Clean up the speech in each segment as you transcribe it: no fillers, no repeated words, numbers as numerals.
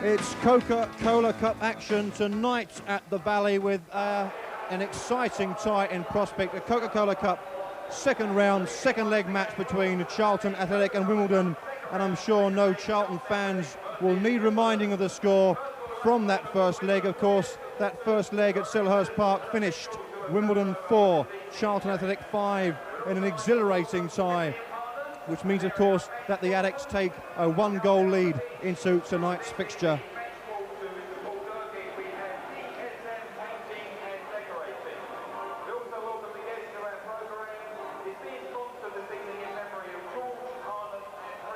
It's Coca-Cola Cup action tonight at the Valley with an exciting tie in prospect. A Coca-Cola Cup second round, second leg match between Charlton Athletic and Wimbledon, and I'm sure no Charlton fans will need reminding of the score from that first leg. Of course, that first leg at Selhurst Park finished Wimbledon 4, Charlton Athletic 5 in an exhilarating tie, which means, of course, that the Addicts take a one-goal lead into tonight's fixture.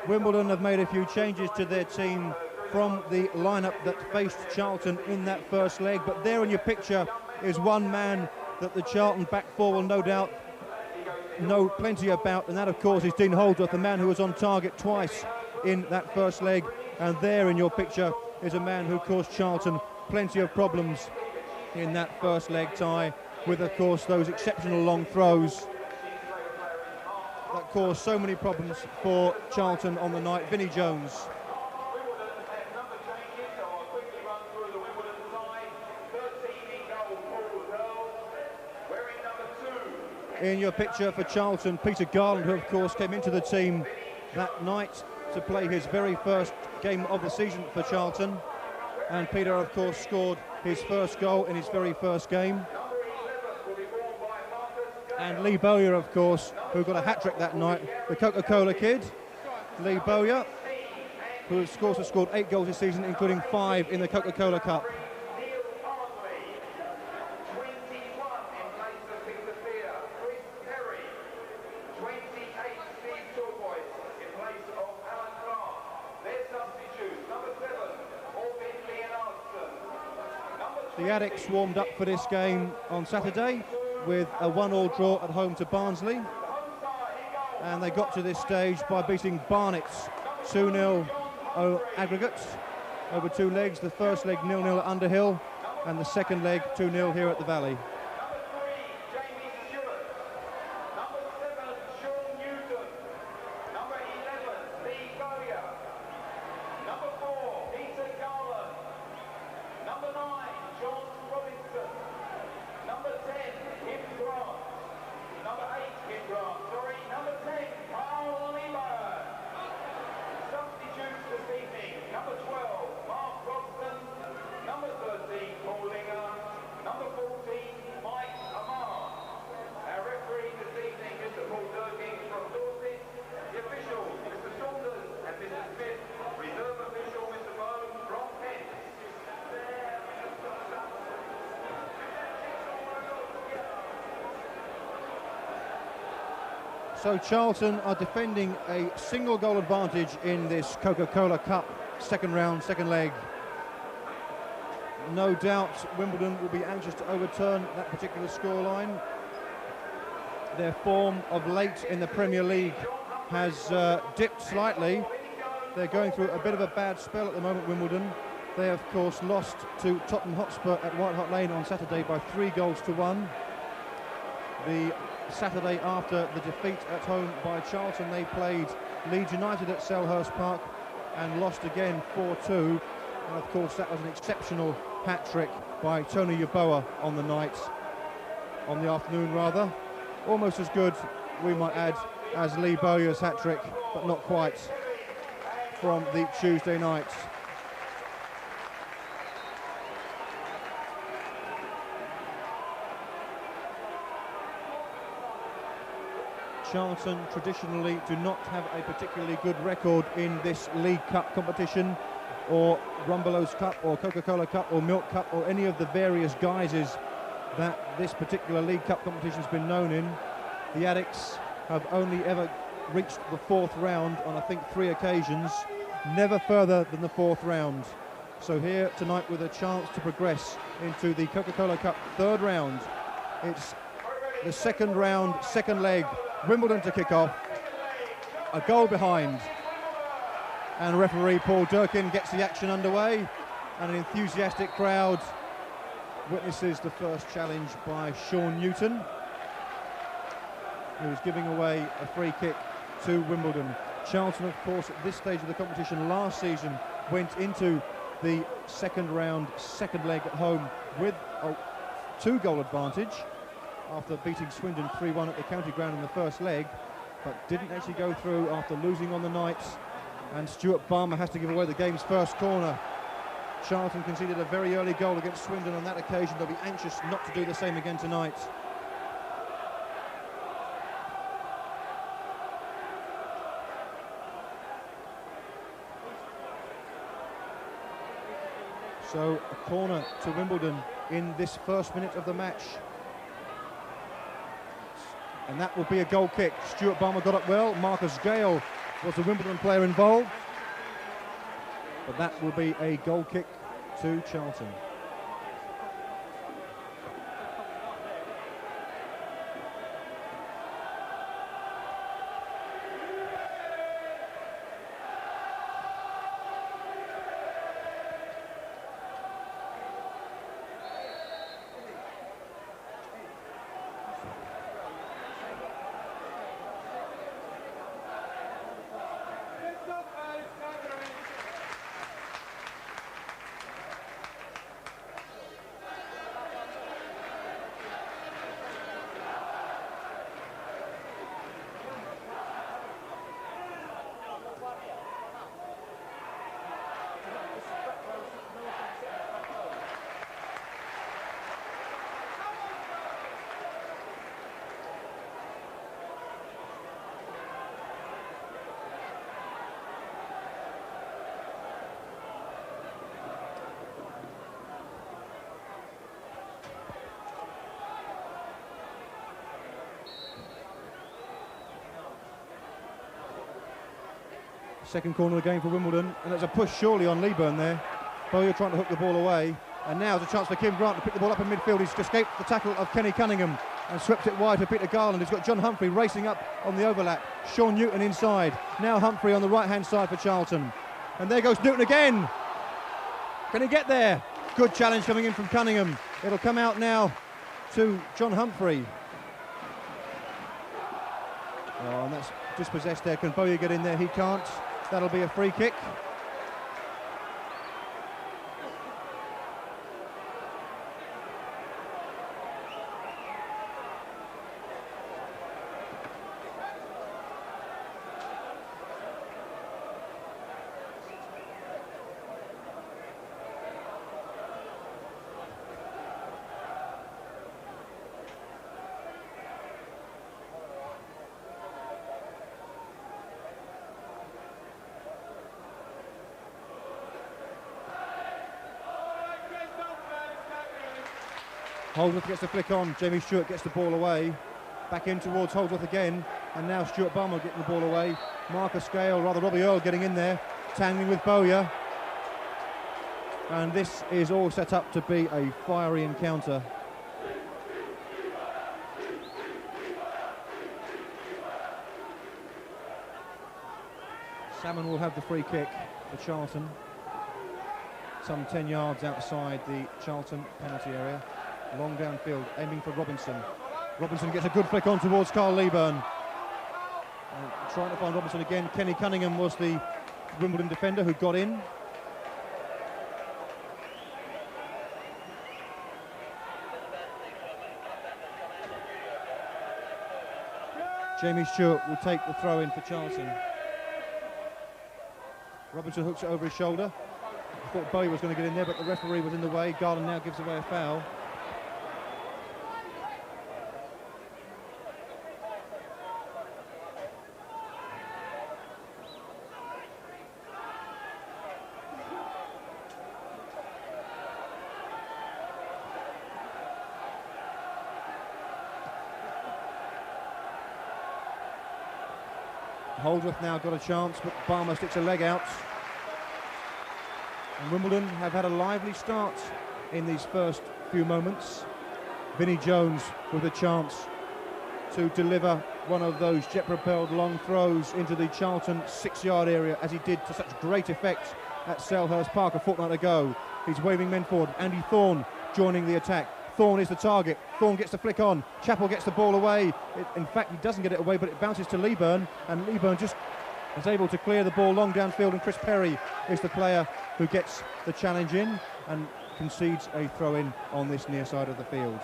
Wimbledon have made a few changes to their team from the lineup that faced Charlton in that first leg, but there in your picture is one man that the Charlton back four will no doubt know plenty about, and that of course is Dean Holdsworth, the man who was on target twice in that first leg. And there in your picture is a man who caused Charlton plenty of problems in that first leg tie, with of course those exceptional long throws that caused so many problems for Charlton on the night. Vinnie Jones. In your picture for Charlton, Peter Garland, who of course came into the team that night to play his very first game of the season for Charlton. And Peter of course scored his first goal in his very first game. And Lee Bowyer, of course, who got a hat-trick that night, the Coca-Cola kid. Lee Bowyer, who has scored 8 goals this season, including 5 in the Coca-Cola Cup. The Addicts warmed up for this game on Saturday with a 1-1 draw at home to Barnsley, and they got to this stage by beating Barnet's 2-0 aggregate over 2 legs. The first leg 0-0 at Underhill, and the second leg 2-0 here at the Valley. So Charlton are defending a single goal advantage in this Coca-Cola Cup second round, second leg. No doubt Wimbledon will be anxious to overturn that particular scoreline. Their form of late in the Premier League has dipped slightly. They're going through a bit of a bad spell at the moment, Wimbledon. They of course lost to Tottenham Hotspur at White Hart Lane on Saturday by 3-1. The Saturday after the defeat at home by Charlton, they played Leeds United at Selhurst Park and lost again 4-2. And of course that was an exceptional hat-trick by Tony Yeboah on the afternoon rather. Almost as good, we might add, as Lee Bowyer's hat-trick, but not quite, from the Tuesday night. Charlton traditionally do not have a particularly good record in this League Cup competition, or Rumbelows Cup, or Coca-Cola Cup, or Milk Cup, or any of the various guises that this particular League Cup competition has been known in. The Addicts have only ever reached the 4th round on I think 3 occasions, never further than the 4th round. So here tonight with a chance to progress into the Coca-Cola Cup 3rd round. It's the second round, second leg. Wimbledon to kick off, a goal behind, and referee Paul Durkin gets the action underway, and an enthusiastic crowd witnesses the first challenge by Sean Newton, who is giving away a free kick to Wimbledon. Charlton, of course, at this stage of the competition last season went into the second round, second leg at home with a 2-goal advantage after beating Swindon 3-1 at the county ground in the first leg, but didn't actually go through after losing on the night, and Stuart Balmer has to give away the game's first corner. Charlton conceded a very early goal against Swindon on that occasion. They'll be anxious not to do the same again tonight. So a corner to Wimbledon in this first minute of the match. And that will be a goal kick. Stuart Balmer got up well. Marcus Gayle was the Wimbledon player involved. But that will be a goal kick to Charlton. Second corner of the game for Wimbledon, and there's a push surely on Leaburn there. Bowyer trying to hook the ball away, and now there's a chance for Kim Grant to pick the ball up in midfield. He's escaped the tackle of Kenny Cunningham and swept it wide for Peter Garland. He's got John Humphrey racing up on the overlap. Sean Newton inside. Now Humphrey on the right-hand side for Charlton. And there goes Newton again. Can he get there? Good challenge coming in from Cunningham. It'll come out now to John Humphrey. Oh, and that's dispossessed there. Can Bowyer get in there? He can't. That'll be a free kick. Holdsworth gets the flick on, Jamie Stuart gets the ball away, back in towards Holdsworth again, and now Stuart Balmer getting the ball away. Marcus Gayle, rather Robbie Earle getting in there, tangling with Bowyer. And this is all set up to be a fiery encounter. Salmon will have the free kick for Charlton, some 10 yards outside the Charlton penalty area. Long downfield, aiming for Robson. Robson gets a good flick on towards Carl Leaburn. Trying to find Robson again. Kenny Cunningham was the Wimbledon defender who got in. Jamie Stuart will take the throw in for Charlton. Robson hooks it over his shoulder. I thought Bowyer was going to get in there, but the referee was in the way. Garland now gives away a foul. Holdsworth now got a chance, but Balmer sticks a leg out. And Wimbledon have had a lively start in these first few moments. Vinnie Jones with a chance to deliver one of those jet-propelled long throws into the Charlton 6-yard area, as he did to such great effect at Selhurst Park a fortnight ago. He's waving men forward. Andy Thorn joining the attack. Thorn is the target. Thorn gets the flick on. Chapple gets the ball away. In fact, he doesn't get it away, but it bounces to Leaburn, and Leaburn just is able to clear the ball long downfield, and Chris Perry is the player who gets the challenge in and concedes a throw-in on this near side of the field.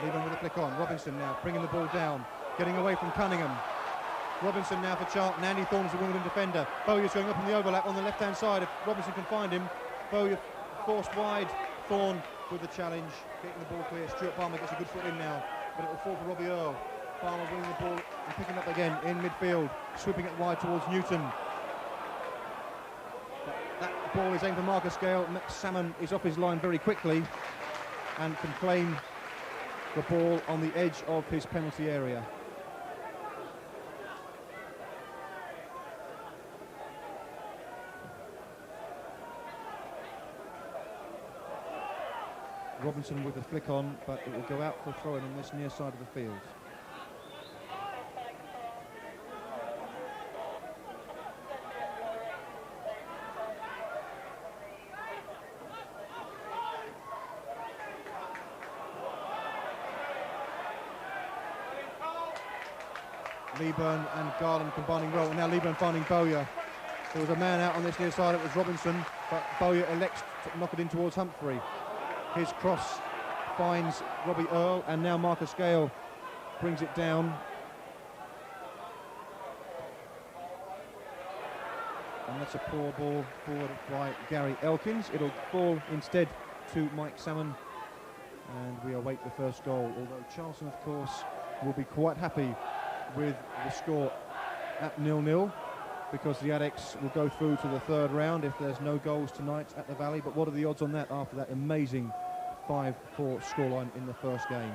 Leaburn with a flick on. Robinson now bringing the ball down, getting away from Cunningham. Robinson now for Charlton. Andy Thorn's the Wimbledon defender. Bowyer's going up in the overlap on the left-hand side. If Robinson can find him, Bowyer forced wide. Thorn with the challenge, getting the ball clear. Stuart Balmer gets a good foot in now, but it will fall for Robbie Earle. Balmer winning the ball and picking up again in midfield, sweeping it wide towards Newton. But that ball is aimed for Marcus Gayle. Salmon is off his line very quickly and can claim the ball on the edge of his penalty area. Robinson with the flick on, but it will go out for a throw-in on this near side of the field. Leaburn and Garland combining role, and now Leaburn finding Bowyer. There was a man out on this near side, it was Robinson, but Bowyer elects to knock it in towards Humphrey. His cross finds Robbie Earle, and now Marcus Gayle brings it down. And that's a poor ball forward by Gary Elkins. It'll fall instead to Mike Salmon, and we await the first goal. Although Charlton, of course, will be quite happy with the score at 0-0, because the Addicts will go through to the third round if there's no goals tonight at the Valley. But what are the odds on that after that amazing 5-4 scoreline in the first game?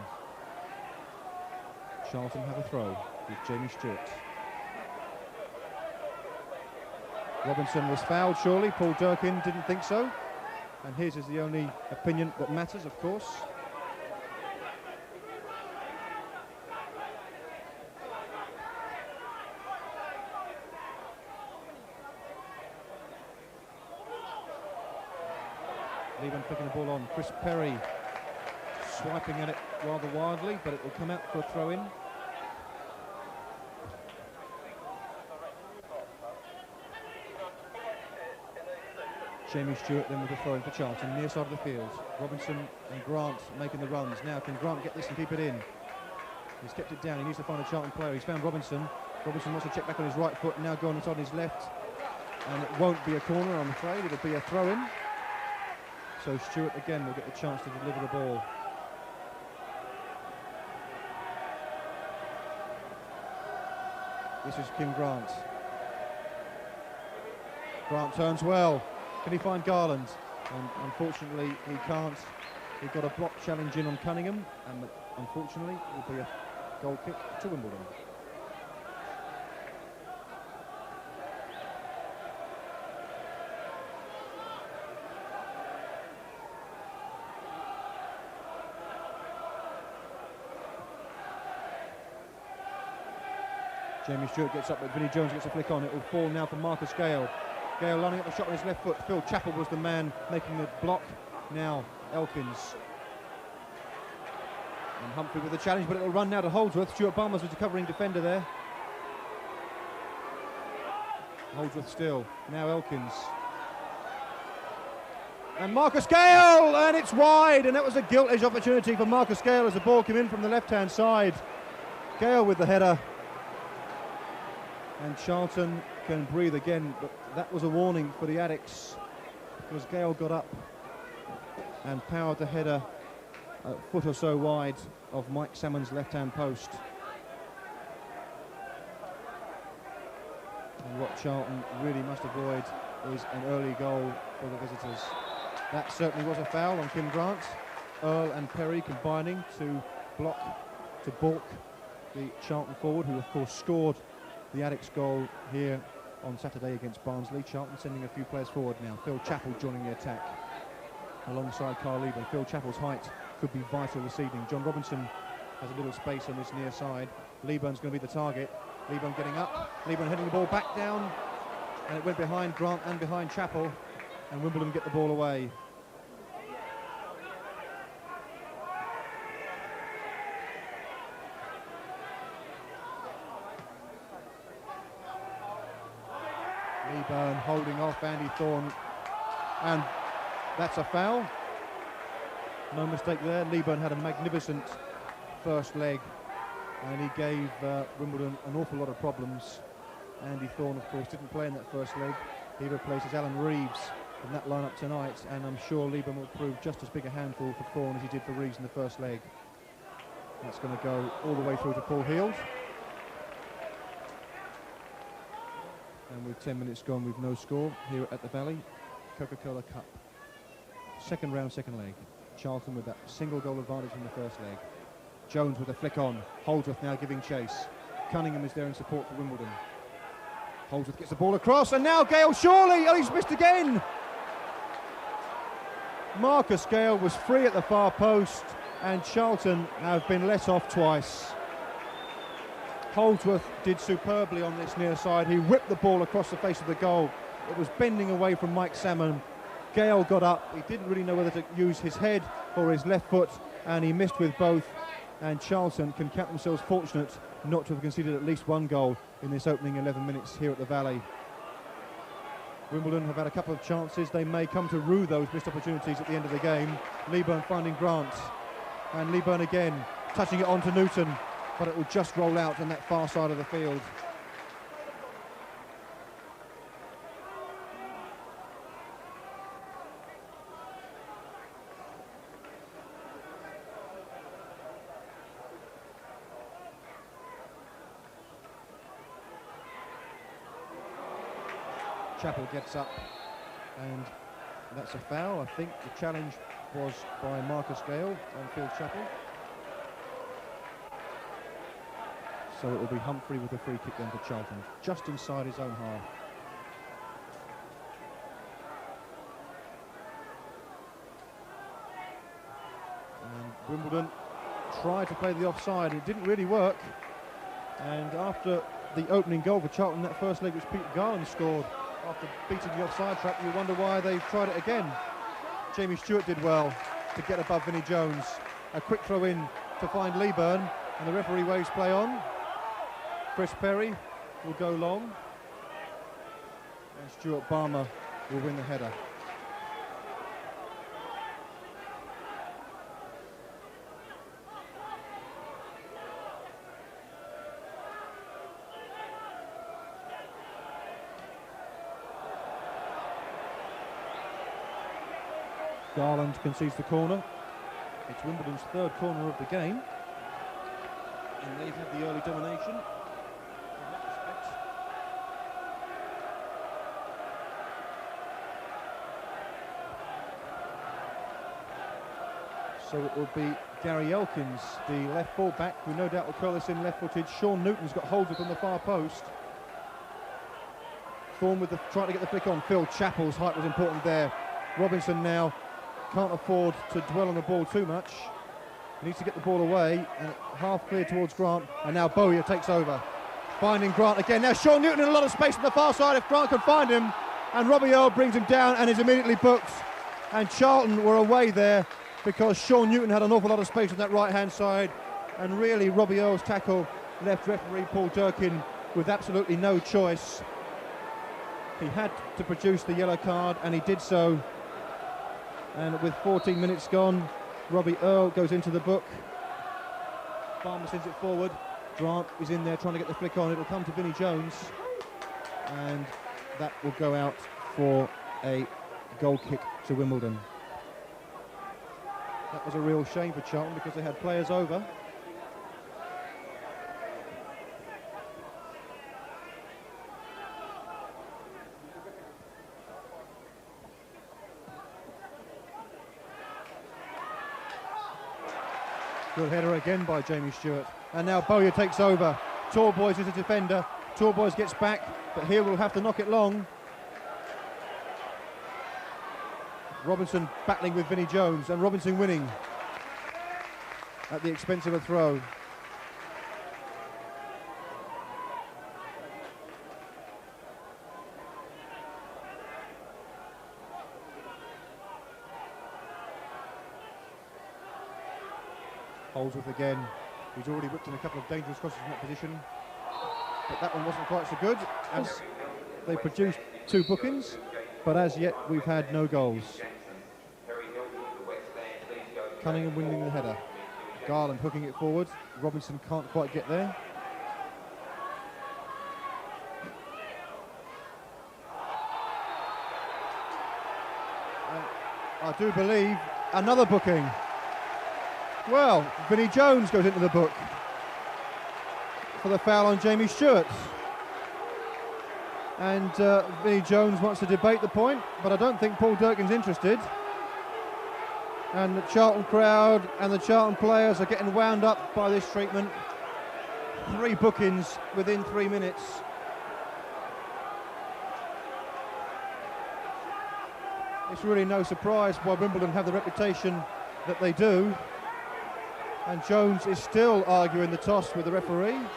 Charlton have a throw with Jamie Stuart. Robinson was fouled, surely. Paul Durkin didn't think so, and his is the only opinion that matters, of course. Leaburn picking the ball on. Chris Perry swiping at it rather wildly, but it will come out for a throw-in. Jamie Stuart then with a throw-in for Charlton, near side of the field. Robinson and Grant making the runs. Now can Grant get this and keep it in? He's kept it down. He needs to find a Charlton player. He's found Robinson. Robinson wants to check back on his right foot, now going on his left. And it won't be a corner, I'm afraid. It'll be a throw-in. So Stuart again will get the chance to deliver the ball. This is Kim Grant. Grant turns well. Can he find Garland? And unfortunately he can't. He got a block challenge in on Cunningham, and unfortunately it will be a goal kick to Wimbledon. Jamie Stuart gets up, but Vinnie Jones gets a flick on. It will fall now for Marcus Gayle. Gayle lining up the shot on his left foot. Phil Chapple was the man making the block. Now Elkins. And Humphrey with the challenge, but it will run now to Holdsworth. Stuart Balmer was the covering defender there. Holdsworth still. Now Elkins. And Marcus Gayle! And it's wide! And that was a gilt-edged opportunity for Marcus Gayle as the ball came in from the left-hand side. Gayle with the header. And Charlton can breathe again, but that was a warning for the Addicts, because Gayle got up and powered the header a foot or so wide of Mike Salmon's left-hand post. And what Charlton really must avoid is an early goal for the visitors. That certainly was a foul on Kim Grant. Earle and Perry combining to balk the Charlton forward, who of course scored the Addicts goal here on Saturday against Barnsley. Charlton sending a few players forward now. Phil Chapple joining the attack alongside Carl Leaburn. Phil Chapple's height could be vital this evening. John Robinson has a little space on this near side. Leaburn's going to be the target. Leaburn getting up. Leaburn heading the ball back down, and it went behind Grant and behind Chapple, and Wimbledon get the ball away. Leaburn holding off Andy Thorn, and that's a foul. No mistake there. Leaburn had a magnificent first leg, and he gave Wimbledon an awful lot of problems. Andy Thorn, of course, didn't play in that first leg. He replaces Alan Reeves in that lineup tonight, and I'm sure Leaburn will prove just as big a handful for Thorn as he did for Reeves in the first leg. That's going to go all the way through to Paul Heald. And with 10 minutes gone, with no score here at the Valley, Coca-Cola Cup. Second round, second leg. Charlton with that single goal advantage in the first leg. Jones with a flick on. Holdsworth now giving chase. Cunningham is there in support for Wimbledon. Holdsworth gets the ball across, and now Gayle surely. Oh, he's missed again. Marcus Gayle was free at the far post, and Charlton have been let off twice. Holdsworth did superbly on this near side. He whipped the ball across the face of the goal. It was bending away from Mike Salmon. Gayle got up. He didn't really know whether to use his head or his left foot, and he missed with both. And Charlton can count themselves fortunate not to have conceded at least one goal in this opening 11 minutes here at the Valley. Wimbledon have had a couple of chances. They may come to rue those missed opportunities at the end of the game. Leaburn finding Grant, and Leaburn again touching it on to Newton, but it will just roll out on that far side of the field. Chapple gets up, and that's a foul. I think the challenge was by Marcus Gayle on Phil Chapple. So it will be Humphrey with a free kick then for Charlton, just inside his own half. And Wimbledon tried to play the offside. It didn't really work. And after the opening goal for Charlton, that first leg, which Peter Garland scored, after beating the offside trap, you wonder why they've tried it again. Jamie Stuart did well to get above Vinnie Jones. A quick throw in to find Leaburn, and the referee waves play on. Chris Perry will go long, and Stuart Balmer will win the header. Garland concedes the corner. It's Wimbledon's third corner of the game, and they've had the early domination in that respect. So it will be Gary Elkins, the left full-back, who no doubt will curl this in left-footed. Sean Newton's got hold of it on the far post. Thorn with trying to get the flick on. Phil Chappell's height was important there. Robson now can't afford to dwell on the ball too much. He needs to get the ball away, and half clear towards Grant, and now Bowyer takes over, finding Grant again. Now Sean Newton in a lot of space on the far side if Grant can find him, and Robbie Earle brings him down and is immediately booked. And Charlton were away there because Sean Newton had an awful lot of space on that right hand side, and really Robbie Earle's tackle left referee Paul Durkin with absolutely no choice. He had to produce the yellow card, and he did so. And with 14 minutes gone, Robbie Earle goes into the book. Balmer sends it forward. Grant is in there trying to get the flick on. It'll come to Vinnie Jones, and that will go out for a goal kick to Wimbledon. That was a real shame for Charlton because they had players over. Good header again by Jamie Stuart. And now Bowyer takes over. Talboys is a defender. Talboys gets back, but here will have to knock it long. Robson battling with Vinnie Jones, and Robson winning at the expense of a throw. Holdsworth again. He's already whipped in a couple of dangerous crosses from that position, but that one wasn't quite so good as they produced 2 bookings, but as yet we've had no goals. Cunningham winning the header. Garland hooking it forward. Robson can't quite get there. I do believe another booking. Well, Vinnie Jones goes into the book for the foul on Jamie Stuart. And Vinnie Jones wants to debate the point, but I don't think Paul Durkin's interested. And the Charlton crowd and the Charlton players are getting wound up by this treatment. 3 bookings within 3 minutes. It's really no surprise why Wimbledon have the reputation that they do. And Jones is still arguing the toss with the referee. And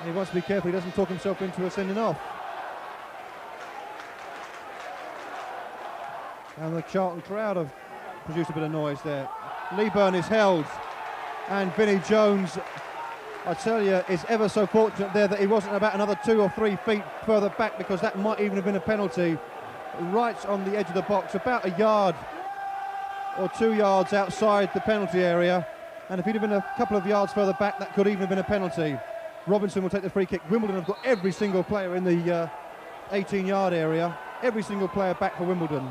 he wants to be careful he doesn't talk himself into a sending off. And the Charlton crowd have produced a bit of noise there. Leaburn is held. And Vinnie Jones, I tell you, is ever so fortunate there that he wasn't about another 2 or 3 feet further back, because that might even have been a penalty. Right on the edge of the box, about a yard or 2 yards outside the penalty area. And if he'd have been a couple of yards further back, that could even have been a penalty. Robson will take the free kick. Wimbledon have got every single player in the 18-yard area. Every single player back for Wimbledon.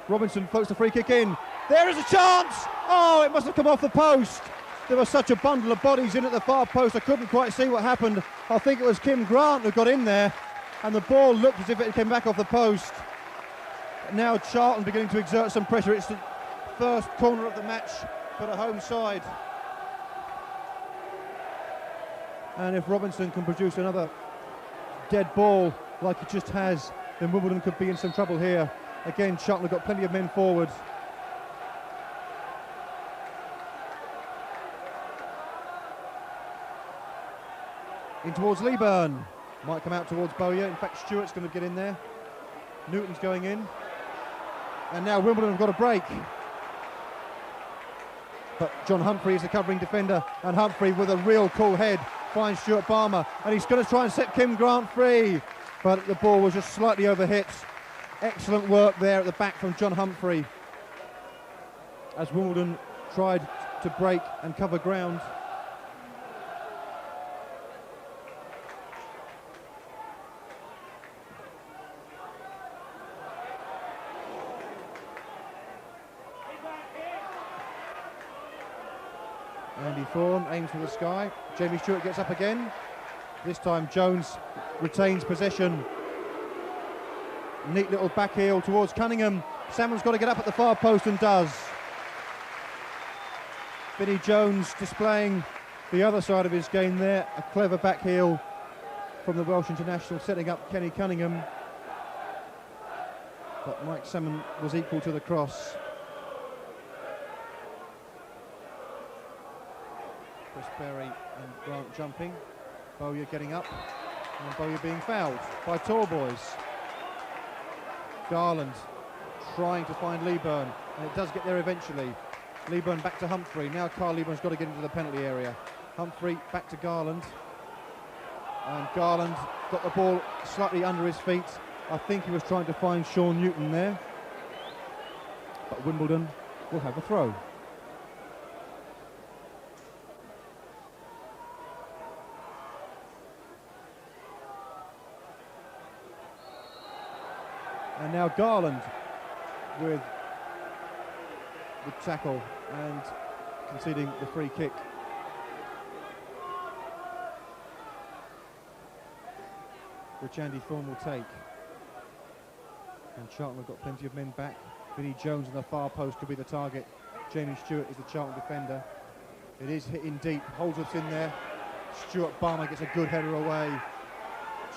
Robson floats the free kick in. There is a chance! Oh, it must have come off the post. There was such a bundle of bodies in at the far post, I couldn't quite see what happened. I think it was Kim Grant who got in there, and the ball looked as if it came back off the post. Now Charlton beginning to exert some pressure. It's the first corner of the match for the home side. And if Robson can produce another dead ball like he just has, then Wimbledon could be in some trouble here. Again, Charlton have got plenty of men forward. In towards Leaburn. Might come out towards Bowyer. In fact, Stuart's going to get in there. Newton's going in. And now Wimbledon have got a break. But John Humphrey is the covering defender. And Humphrey, with a real cool head, finds Stuart Balmer. And he's going to try and set Kim Grant free. But the ball was just slightly overhit. Excellent work there at the back from John Humphrey, as Wimbledon tried to break and cover ground. Andy Thorn aims for the sky. Jamie Stuart gets up again. This time Jones retains possession. Neat little back heel towards Cunningham. Salmon's got to get up at the far post and does. Vinnie Jones displaying the other side of his game there. A clever back heel from the Welsh international, setting up Kenny Cunningham. But Mike Salmon was equal to the cross. Chris Berry and Grant jumping. Bowyer getting up. And Bowyer being fouled by Talboys. Garland trying to find Leaburn, and it does get there eventually. Leaburn back to Humphrey. Now Carl Leaburn's got to get into the penalty area. Humphrey back to Garland, and Garland got the ball slightly under his feet. I think he was trying to find Sean Newton there, but Wimbledon will have a throw. And now Garland with the tackle and conceding the free kick. Which Andy Thorn will take. And Charlton have got plenty of men back. Vinnie Jones on the far post could be the target. Jamie Stuart is the Charlton defender. It is hitting deep. Holdsworth's in there. Stuart Balmer gets a good header away.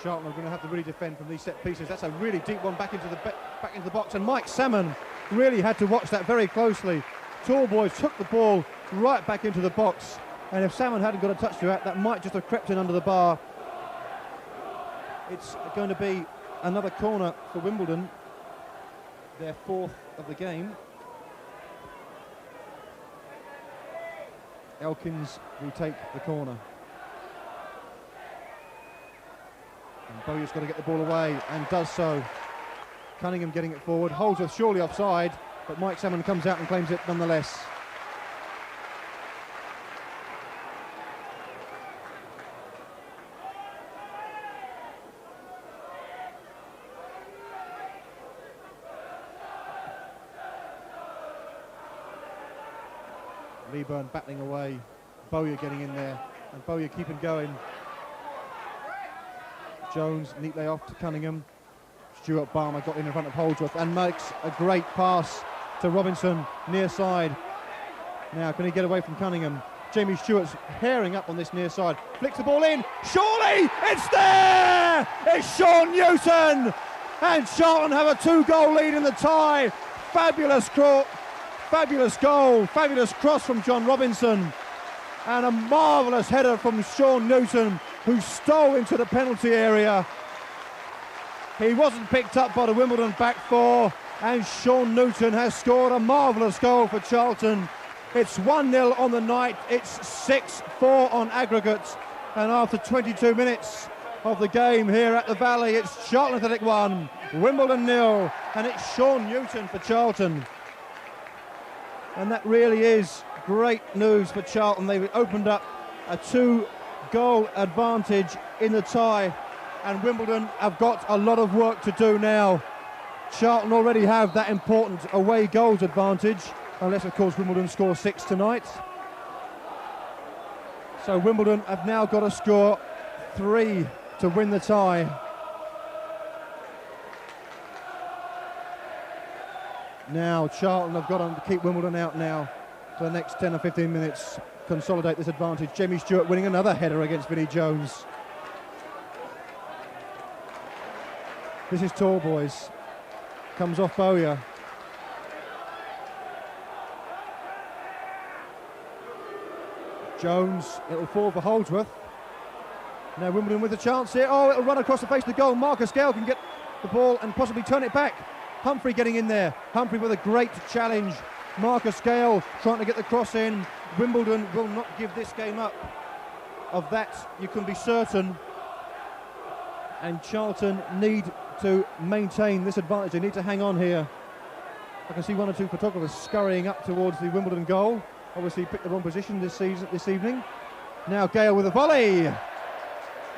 Charlton are going to have to really defend from these set pieces. That's a really deep one back into the box, and Mike Salmon really had to watch that very closely. Talboys took the ball right back into the box, and if Salmon hadn't got a touch to that might just have crept in under the bar. It's going to be another corner for Wimbledon, their 4th of the game. Elkins will take the corner. And Bowyer's got to get the ball away, and does so. Cunningham getting it forward. Holdsworth surely offside, but Mike Salmon comes out and claims it nonetheless. Leaburn battling away, Bowyer getting in there, and Bowyer keeping going. Jones, neat lay off to Cunningham. Stuart Balmer got in front of Holdsworth and makes a great pass to Robinson, near side. Now, can he get away from Cunningham? Jamie Stewart's herring up on this near side. Flicks the ball in. Surely it's there! It's Sean Newton! And Charlton have a 2-goal lead in the tie. Fabulous goal, fabulous cross from John Robinson. And a marvellous header from Sean Newton, who stole into the penalty area. He wasn't picked up by the Wimbledon back four, and Sean Newton has scored a marvellous goal for Charlton. It's 1-0 on the night, it's 6-4 on aggregate, and after 22 minutes of the game here at the Valley, it's Charlton Athletic 1, Wimbledon 0, and it's Sean Newton for Charlton. And that really is great news for Charlton. They've opened up a 2-goal advantage in the tie, and Wimbledon have got a lot of work to do now. Charlton already have that important away goals advantage, unless of course Wimbledon score 6 tonight. So Wimbledon have now got to score 3 to win the tie. Now Charlton have got to keep Wimbledon out now for the next 10 or 15 minutes, consolidate this advantage. Jamie Stuart winning another header against Vinnie Jones. This is Talboys, comes off Bowyer. Jones, it'll fall for Holdsworth. Now Wimbledon with a chance here. Oh, it'll run across the face of the goal. Marcus Gayle can get the ball and possibly turn it back. Humphrey getting in there. Humphrey with a great challenge. Marcus Gayle trying to get the cross in. Wimbledon will not give this game up. Of that you can be certain. And Charlton need to maintain this advantage. They need to hang on here. I can see one or two photographers scurrying up towards the Wimbledon goal. Obviously picked the wrong position this evening. Now Gayle with a volley.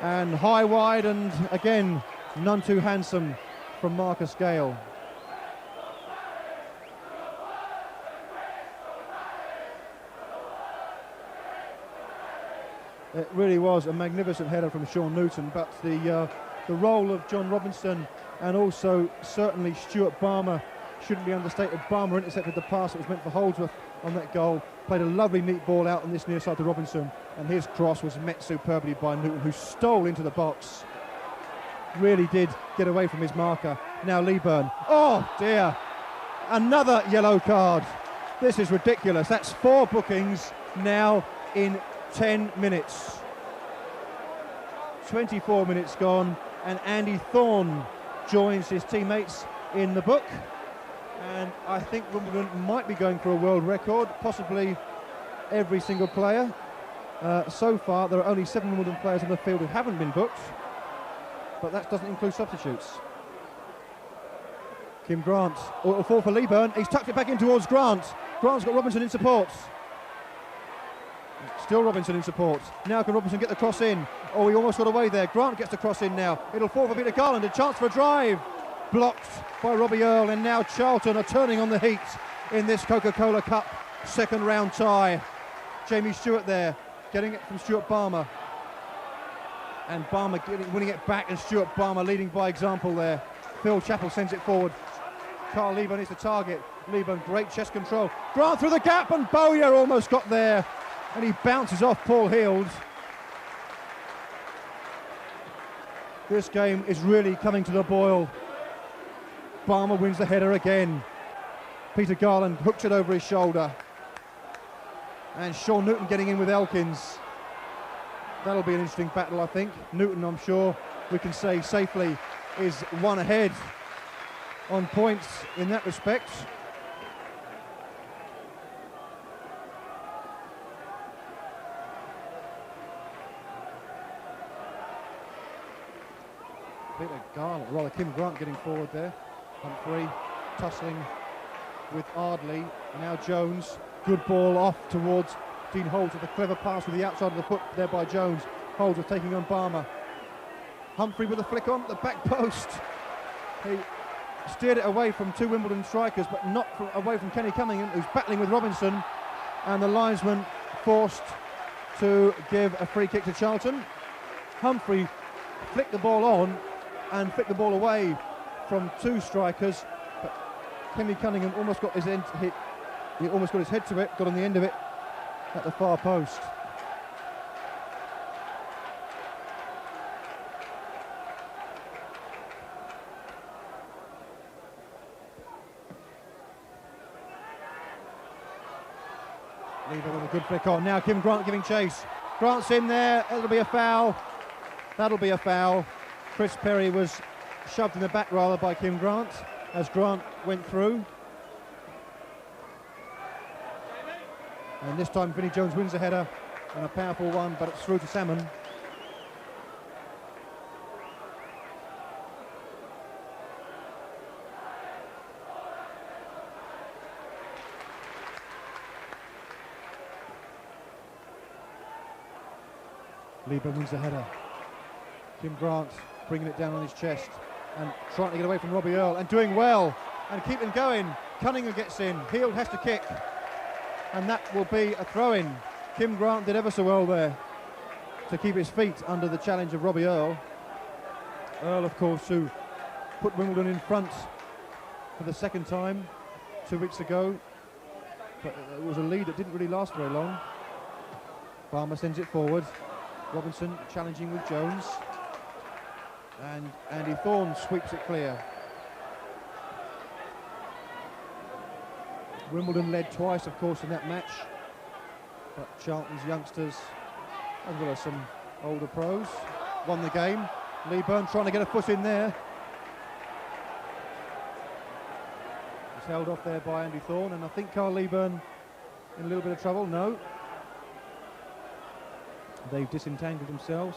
And high wide, and again, none too handsome from Marcus Gayle. It really was a magnificent header from Sean Newton, but the role of John Robinson and also certainly Stuart Balmer shouldn't be understated. Balmer intercepted the pass that was meant for Holdsworth on that goal, played a lovely neat ball out on this near side to Robinson, and his cross was met superbly by Newton, who stole into the box. Really did get away from his marker. Now Leaburn. Oh dear, another yellow card. This is ridiculous. That's 4 bookings now in 10 minutes. 24 minutes gone, and Andy Thorn joins his teammates in the book. And I think Wimbledon might be going for a world record, possibly every single player. So far, there are only 7 Wimbledon players on the field who haven't been booked, but that doesn't include substitutes. Kim Grant, or it'll fall for Leaburn. He's tucked it back in towards Grant. Grant's got Robinson in support. Still Robinson in support. Now can Robinson get the cross in? Oh, he almost got away there. Grant gets the cross in now. It'll fall for Peter Garland. A chance for a drive. Blocked by Robbie Earle, and now Charlton are turning on the heat in this Coca-Cola Cup second round tie. Jamie Stewart there, getting it from Stuart Balmer. And Balmer winning it back, and Stuart Balmer leading by example there. Phil Chapple sends it forward. Carl Leaburn is the target. Leaburn, great chest control. Grant through the gap, and Bowyer almost got there. And he bounces off Paul Heald. This game is really coming to the boil. Balmer wins the header again. Peter Garland hooks it over his shoulder. And Sean Newton getting in with Elkins. That'll be an interesting battle, I think. Newton, I'm sure we can say safely, is one ahead on points in that respect. Kim Grant getting forward there. Humphrey tussling with Ardley. Now Jones. Good ball off towards Dean Holdsworth. A clever pass with the outside of the foot there by Jones. Holdsworth taking on Balmer. Humphrey with a flick on the back post. He steered it away from two Wimbledon strikers, but not away from Kenny Cunningham, who's battling with Robinson. And the linesman forced to give a free kick to Charlton. Humphrey flicked the ball on and flicked the ball away from two strikers, but Kenny Cunningham almost got his head hit. He almost got his head to it, got on the end of it at the far post. Leaburn with a good flick on. Now Kim Grant giving chase. Grant's in there. That'll be a foul. That'll be a foul. Chris Perry was shoved in the back rather by Kim Grant as Grant went through. And this time Vinnie Jones wins a header, and a powerful one, but it's through to Salmon. Leaburn wins the header. Kim Grant bringing it down on his chest and trying to get away from Robbie Earle and doing well and keeping going. Cunningham gets in. Heel has to kick, and that will be a throw-in. Kim Grant did ever so well there to keep his feet under the challenge of Robbie Earle. Earle, of course, who put Wimbledon in front for the second time 2 weeks ago, but it was a lead that didn't really last very long. Balmer sends it forward. Robson challenging with Jones, and Andy Thorn sweeps it clear. Wimbledon led twice, of course, in that match, but Charlton's youngsters, as well as some older pros, won the game. Leaburn trying to get a foot in there. He's held off there by Andy Thorn, and I think Carl Leaburn in a little bit of trouble. No. They've disentangled themselves.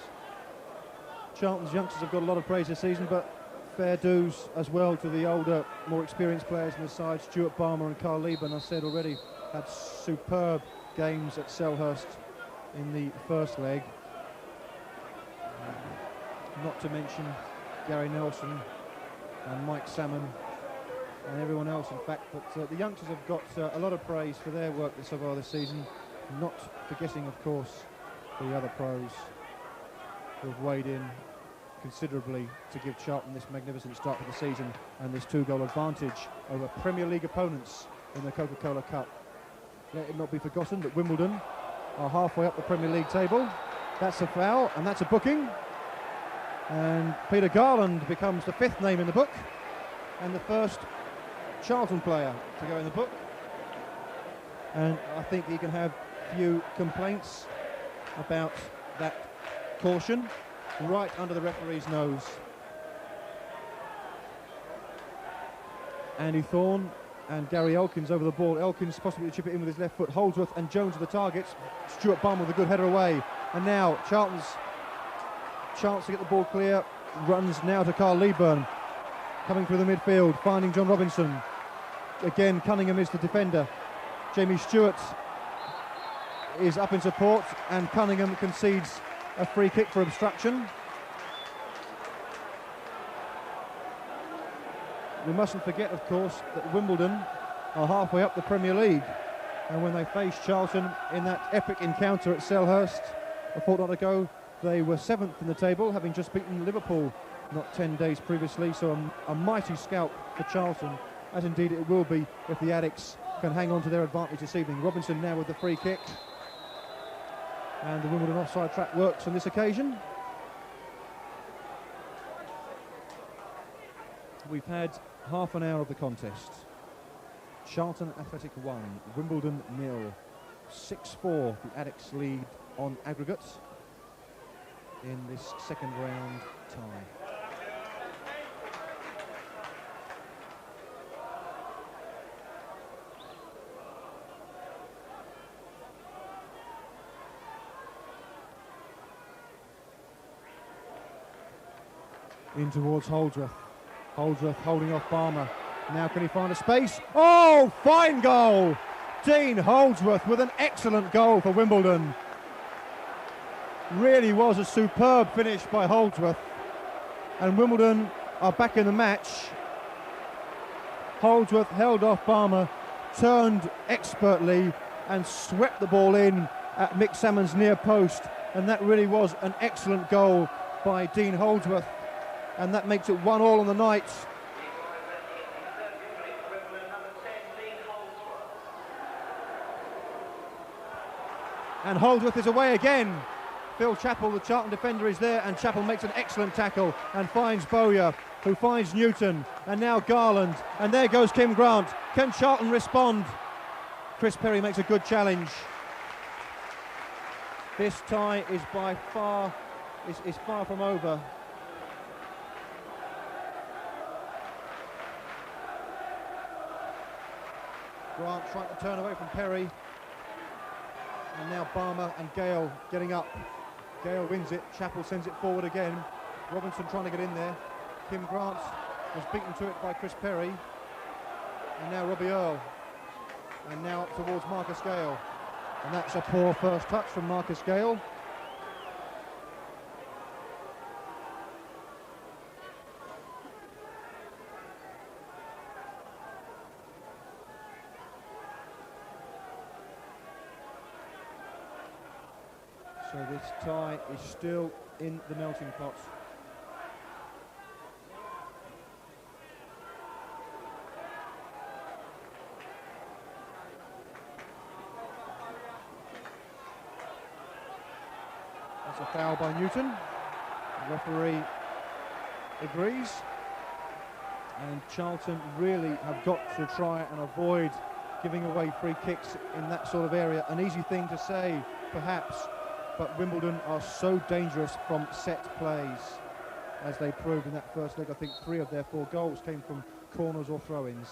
Charlton's youngsters have got a lot of praise this season, but fair dues as well to the older, more experienced players in the side. Stuart, Balmer and Carl Leaburn, I said already, had superb games at Selhurst in the first leg. Not to mention Gary Nelson and Mike Salmon and everyone else, in fact. But the youngsters have got a lot of praise for their work so far this season, not forgetting, of course, the other pros who have weighed in considerably to give Charlton this magnificent start to the season and this 2-goal advantage over Premier League opponents in the Coca-Cola Cup. Let it not be forgotten that Wimbledon are halfway up the Premier League table. That's a foul, and that's a booking. And Peter Garland becomes the 5th name in the book and the first Charlton player to go in the book. And I think he can have few complaints about that caution right under the referee's nose. Andy Thorn and Gary Elkins over the ball. Elkins possibly to chip it in with his left foot. Holdsworth and Jones are the targets. Stuart Balmer with a good header away. And now Charlton's chance to get the ball clear runs now to Carl Leaburn, coming through the midfield, finding John Robinson. Again, Cunningham is the defender. Jamie Stuart is up in support, and Cunningham concedes a free kick for obstruction. We mustn't forget, of course, that Wimbledon are halfway up the Premier League, and when they faced Charlton in that epic encounter at Selhurst a fortnight ago, they were 7th in the table, having just beaten Liverpool not 10 days previously. So a mighty scalp for Charlton, as indeed it will be if the Addicts can hang on to their advantage this evening. Robinson now with the free kick, and the Wimbledon offside trap works on this occasion. We've had half an hour of the contest. Charlton Athletic 1, Wimbledon 0. 6-4 the Addicts lead on aggregate in this second round tie. In towards Holdsworth. Holdsworth holding off Balmer. Now can he find a space? Oh, fine goal! Dean Holdsworth with an excellent goal for Wimbledon. Really was a superb finish by Holdsworth. And Wimbledon are back in the match. Holdsworth held off Balmer, turned expertly and swept the ball in at Mick Salmon's near post. And that really was an excellent goal by Dean Holdsworth. And that makes it 1-1 on the night. And Holdsworth is away again. Phil Chapple, the Charlton defender, is there, and Chapple makes an excellent tackle and finds Bowyer, who finds Newton, and now Garland, and there goes Kim Grant. Can Charlton respond? Chris Perry makes a good challenge. This tie is by far is far from over. Grant trying to turn away from Perry. And now Balmer and Gayle getting up. Gayle wins it, Chapple sends it forward again. Robson trying to get in there. Kim Grant was beaten to it by Chris Perry. And now Robbie Earle. And now up towards Marcus Gayle. And that's a poor first touch from Marcus Gayle. So this tie is still in the melting pot. That's a foul by Newton. The referee agrees. And Charlton really have got to try and avoid giving away free kicks in that sort of area. An easy thing to say, perhaps, but Wimbledon are so dangerous from set plays, as they proved in that first leg. I think 3 of their 4 goals came from corners or throw-ins.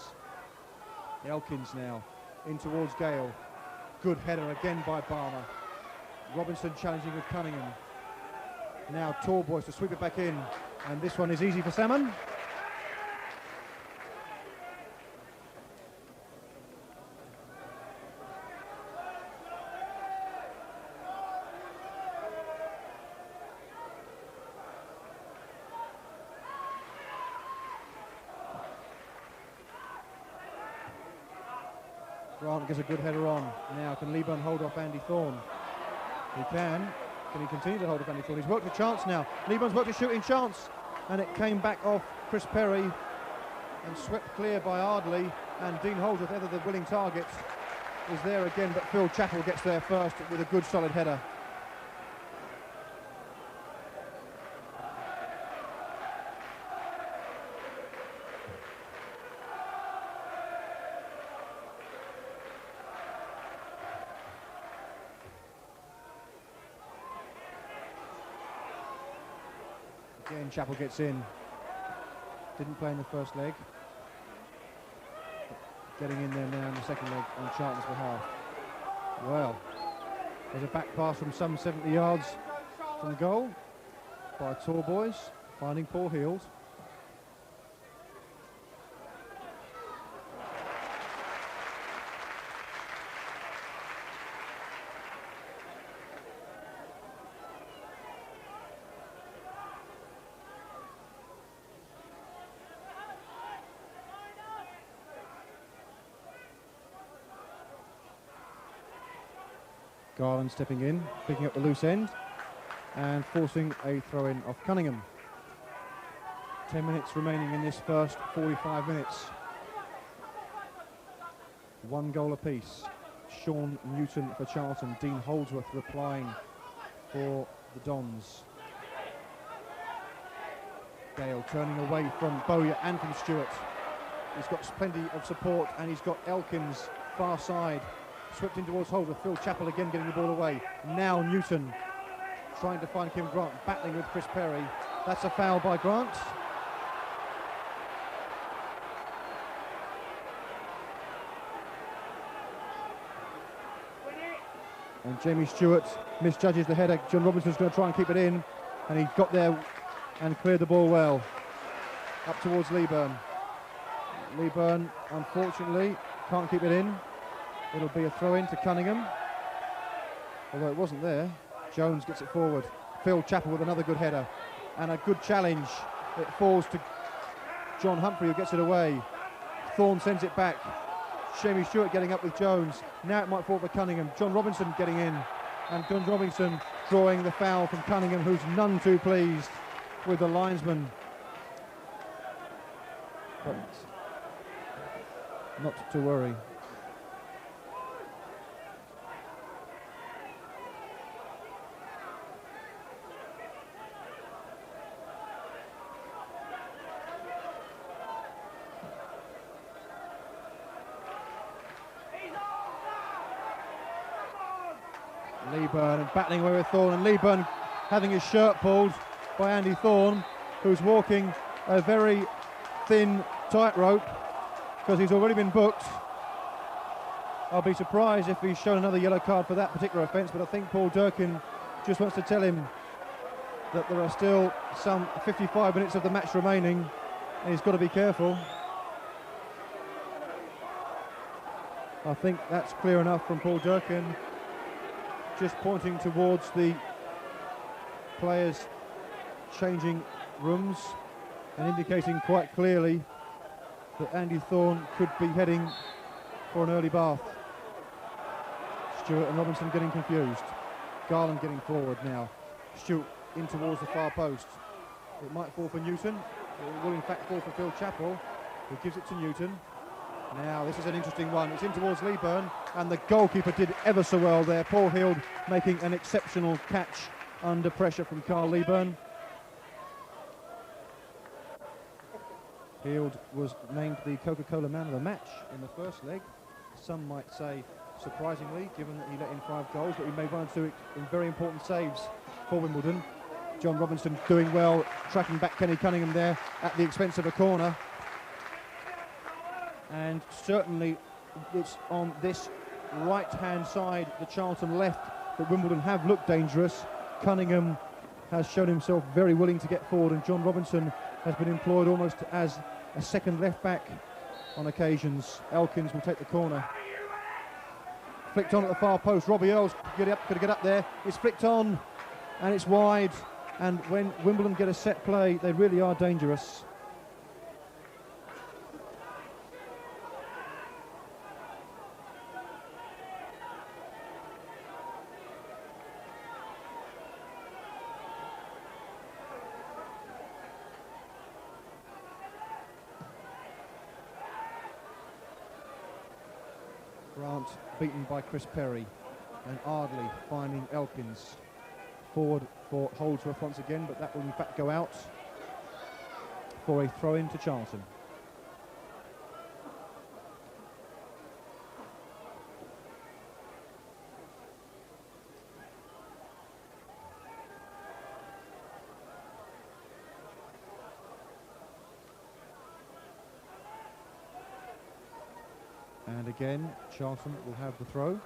Elkins now in towards Gayle. Good header again by Balmer. Robson challenging with Cunningham. Now Talboys to sweep it back in, and this one is easy for Salmon. Grant gets a good header on. Now can Leaburn hold off Andy Thorn? He can. Can he continue to hold off Andy Thorn? He's worked a chance now. Leaburn's worked a shooting chance, and it came back off Chris Perry and swept clear by Ardley, and Dean Holdsworth, ever the willing target, is there again, but Phil Chapple gets there first with a good solid header. Again, Chapple gets in. Didn't play in the first leg. Getting in there now in the second leg on Charlton's behalf. Well, there's a back pass from some 70 yards from goal by Talboys, finding Paul Heald. Garland stepping in, picking up the loose end and forcing a throw-in off Cunningham. 10 minutes remaining in this first 45 minutes. 1 goal apiece. Sean Newton for Charlton, Dean Holdsworth replying for the Dons. Gayle turning away from Bowyer and from Stuart. He's got plenty of support, and he's got Elkins far side. Swept in towards Holdsworth. Phil Chapple again getting the ball away. Now Newton trying to find Kim Grant, battling with Chris Perry. That's a foul by Grant. And Jamie Stuart misjudges the header. John Robinson's going to try and keep it in, and he got there and cleared the ball well. Up towards Leaburn. Leaburn, unfortunately, can't keep it in. It'll be a throw-in to Cunningham. Although it wasn't there. Jones gets it forward. Phil Chapple with another good header. And a good challenge. It falls to John Humphrey, who gets it away. Thorn sends it back. Stuart getting up with Jones. Now it might fall for Cunningham. John Robinson getting in. And John Robinson drawing the foul from Cunningham, who's none too pleased with the linesman. But not to worry. Leaburn and battling away with Thorn, and Leaburn having his shirt pulled by Andy Thorn, who's walking a very thin tightrope because he's already been booked. I'll be surprised if he's shown another yellow card for that particular offence, but I think Paul Durkin just wants to tell him that there are still some 55 minutes of the match remaining and he's got to be careful. I think that's clear enough from Paul Durkin, just pointing towards the players changing rooms and indicating quite clearly that Andy Thorn could be heading for an early bath. Stuart and Robinson getting confused. Garland getting forward now. Stuart in towards the far post. It might fall for Newton. It will in fact fall for Phil Chapple, who gives it to Newton. Now this is an interesting one. It's in towards Leaburn, and the goalkeeper did ever so well there. Paul Hield making an exceptional catch under pressure from Carl Leaburn. Hield was named the Coca-Cola Man of the Match in the first leg. Some might say surprisingly, given that he let in 5 goals, but he made 1 or 2 very important saves for Wimbledon. John Robinson doing well, tracking back Kenny Cunningham there at the expense of a corner. And certainly it's on this right-hand side, the Charlton left, that Wimbledon have looked dangerous. Cunningham has shown himself very willing to get forward, and John Robinson has been employed almost as a second left-back on occasions. Elkins will take the corner. Flicked on at the far post. Robbie Earle could get up there. It's flicked on, and it's wide. And when Wimbledon get a set play, they really are dangerous. Grant beaten by Chris Perry, and Ardley finding Elkins. Forward for Holdsworth once again, but that will in fact go out for a throw-in to Charlton. And again, Charlton will have the throw.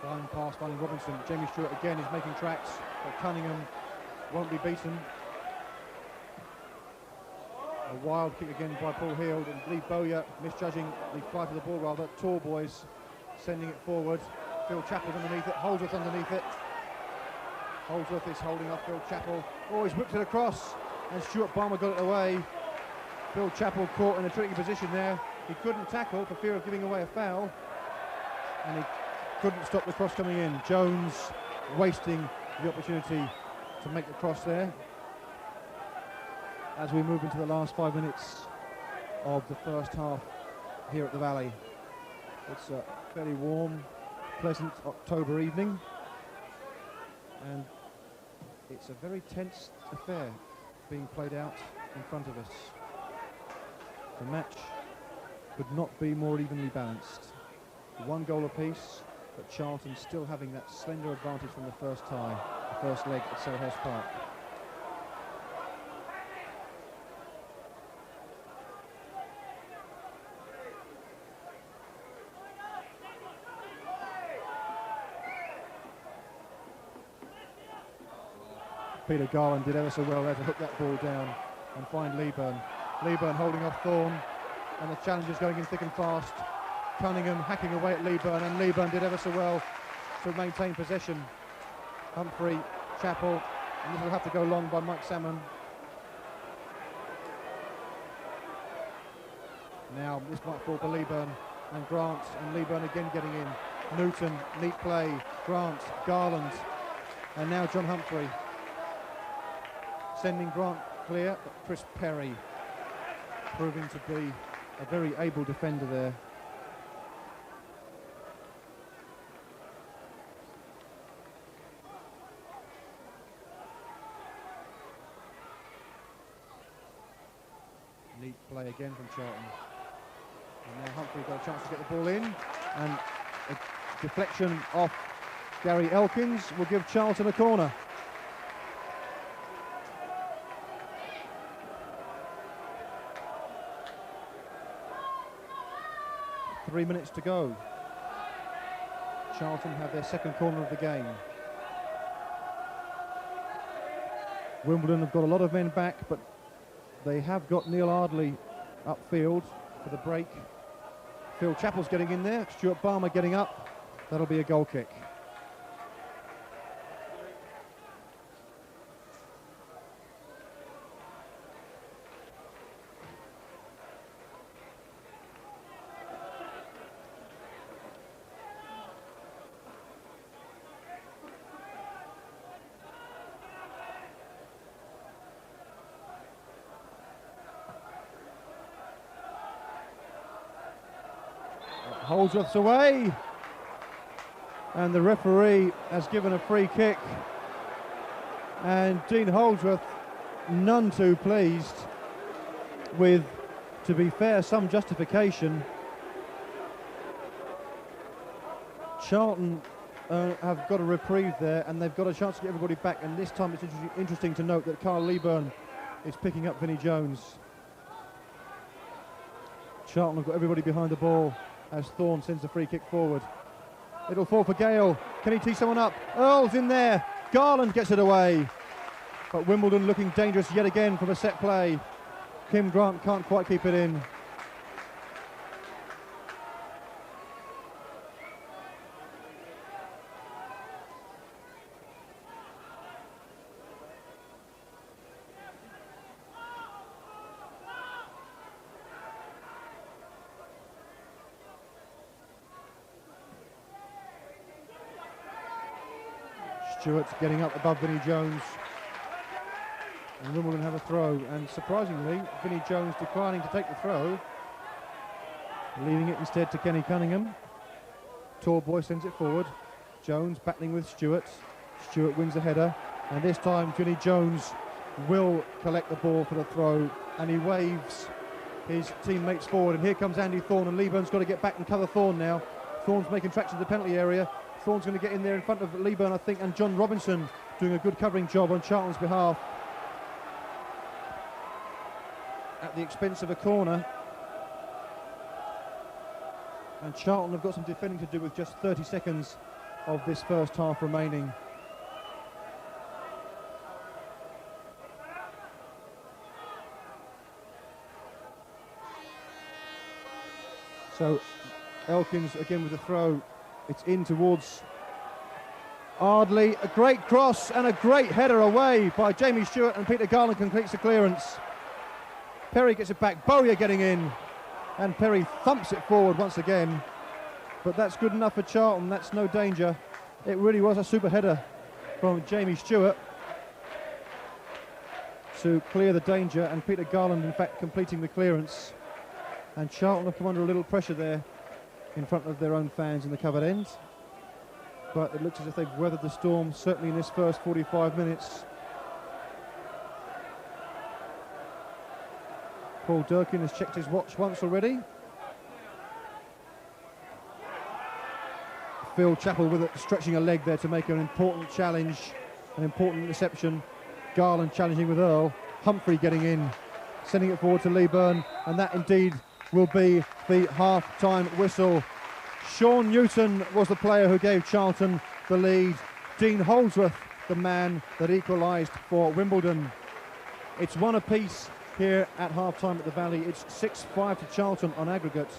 Fine pass, finding Robinson. Jamie Stuart again is making tracks, but Cunningham won't be beaten. A wild kick again by Paul Hield, and Lee Bowyer misjudging the flight of the ball rather. Talboys sending it forward. Phil Chapple's underneath it, Holdsworth underneath it. Holdsworth is holding off Phil Chapple. Oh, he's whipped it across, and Stuart Balmer got it away. Phil Chapple caught in a tricky position there. He couldn't tackle for fear of giving away a foul, and he couldn't stop the cross coming in. Jones wasting the opportunity to make the cross there. As we move into the last 5 minutes of the first half here at the Valley. It's a fairly warm, pleasant October evening, and it's a very tense affair being played out in front of us. The match could not be more evenly balanced. 1 goal apiece, but Charlton still having that slender advantage from the first tie, the first leg at Selhurst Park. Peter Garland did ever so well there to hook that ball down and find Leaburn. Leaburn holding off Thorn, and the challenge is going in thick and fast. Cunningham hacking away at Leaburn, and Leaburn did ever so well to maintain possession. Humphrey, Chapple, and this will have to go long by Mike Salmon. Now this might fall for Leaburn, and Grant, and Leaburn again getting in. Newton, neat play, Grant, Garland, and now John Humphrey. Sending Grant clear, but Chris Perry proving to be a very able defender there. Neat play again from Charlton. And now Humphrey got a chance to get the ball in, and a deflection off Gary Elkins will give Charlton a corner. Three minutes to go. Charlton have their second corner of the game. Wimbledon have got a lot of men back, but they have got Neil Ardley upfield for the break. Phil Chappell's getting in there. Stuart Balmer getting up. That'll be a goal kick. Holdsworth's away, and the referee has given a free kick, and Dean Holdsworth none too pleased with, to be fair, some justification. Charlton have got a reprieve there, and they've got a chance to get everybody back, and this time it's interesting to note that Carl Leaburn is picking up Vinnie Jones. Charlton have got everybody behind the ball as Thorn sends the free kick forward. It'll fall for Gayle. Can he tee someone up? Earle's in there. Garland gets it away. But Wimbledon looking dangerous yet again from a set play. Kim Grant can't quite keep it in. Stuart getting up above Vinnie Jones, and Wimbledon have a throw, and surprisingly Vinnie Jones declining to take the throw, leaving it instead to Kenny Cunningham. Talboys sends it forward. Jones battling with Stuart. Stuart wins the header, and this time Vinnie Jones will collect the ball for the throw, and he waves his teammates forward, and here comes Andy Thorn, and Leaburn's got to get back and cover Thorn now. Thorn's making traction to the penalty area. Thorn's going to get in there in front of Leaburn, I think, and John Robinson doing a good covering job on Charlton's behalf at the expense of a corner. And Charlton have got some defending to do with just 30 seconds of this first half remaining. So Elkins again with a throw. It's in towards Ardley. A great cross and a great header away by Jamie Stuart, and Peter Garland completes the clearance. Perry gets it back. Bowyer getting in, and Perry thumps it forward once again. But that's good enough for Charlton. That's no danger. It really was a super header from Jamie Stuart to clear the danger, and Peter Garland in fact completing the clearance. And Charlton have come under a little pressure there in front of their own fans in the covered end, but it looks as if they've weathered the storm, certainly in this first 45 minutes. Paul Durkin has checked his watch once already. Phil Chapple with it, stretching a leg there to make an important challenge, an important reception. Garland challenging with Earle. Humphrey getting in, sending it forward to Leaburn, and that indeed will be the half-time whistle. Sean Newton was the player who gave Charlton the lead. Dean Holdsworth the man that equalised for Wimbledon. It's one apiece here at half-time at the Valley. It's 6-5 to Charlton on aggregate.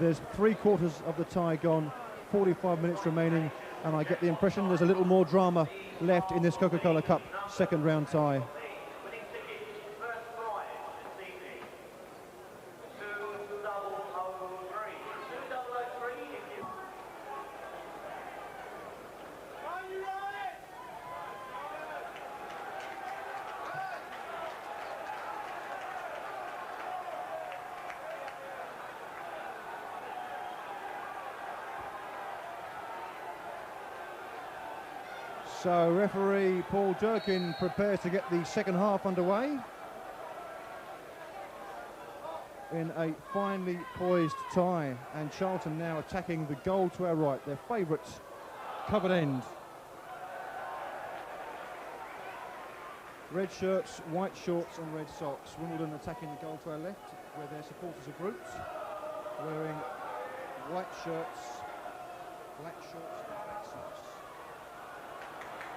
There's 3/4 of the tie gone, 45 minutes remaining, and I get the impression there's a little more drama left in this Coca-Cola Cup second round tie. So referee Paul Durkin prepares to get the second half underway in a finely poised tie, and Charlton now attacking the goal to our right, their favourite covered end. Red shirts, white shorts and red socks. Wimbledon attacking the goal to our left, where their supporters are grouped, wearing white shirts, black shorts and black socks.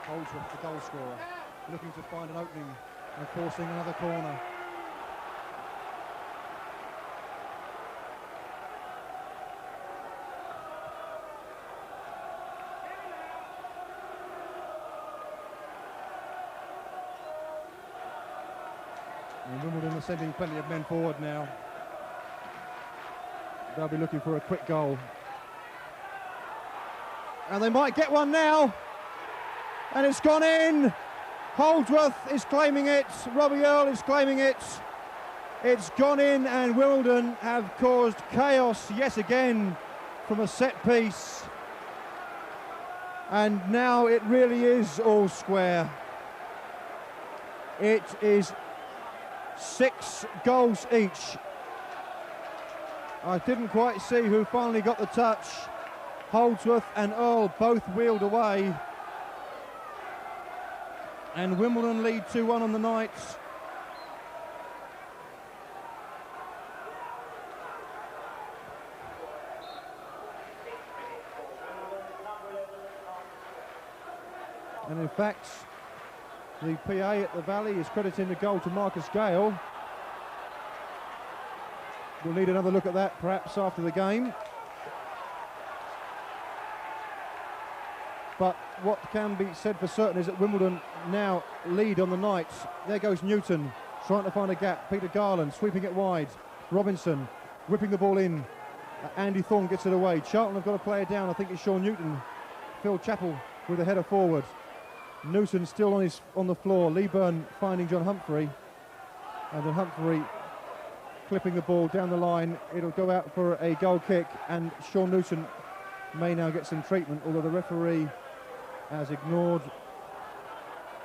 Holdsworth, the goal scorer, looking to find an opening and forcing another corner. And Wimbledon are sending plenty of men forward now. They'll be looking for a quick goal. And they might get one now. And it's gone in. Holdsworth is claiming it. Earle is claiming it. It's gone in, and Wimbledon have caused chaos yet again from a set piece. And now it really is all square. It is 6 goals each. I didn't quite see who finally got the touch. Holdsworth and Earle both wheeled away. And Wimbledon lead 2-1 on the night. And in fact, the PA at the Valley is crediting the goal to Gayle. We'll need another look at that perhaps after the game. But what can be said for certain is that Wimbledon now lead on the night. There goes Newton, trying to find a gap. Peter Garland sweeping it wide. Robinson whipping the ball in. Andy Thorn gets it away. Charlton have got a player down. I think it's Sean Newton. Phil Chapple with a header forward. Newton still on the floor. Leaburn finding John Humphrey. And then Humphrey clipping the ball down the line. It'll go out for a goal kick, and Sean Newton may now get some treatment, although the referee has ignored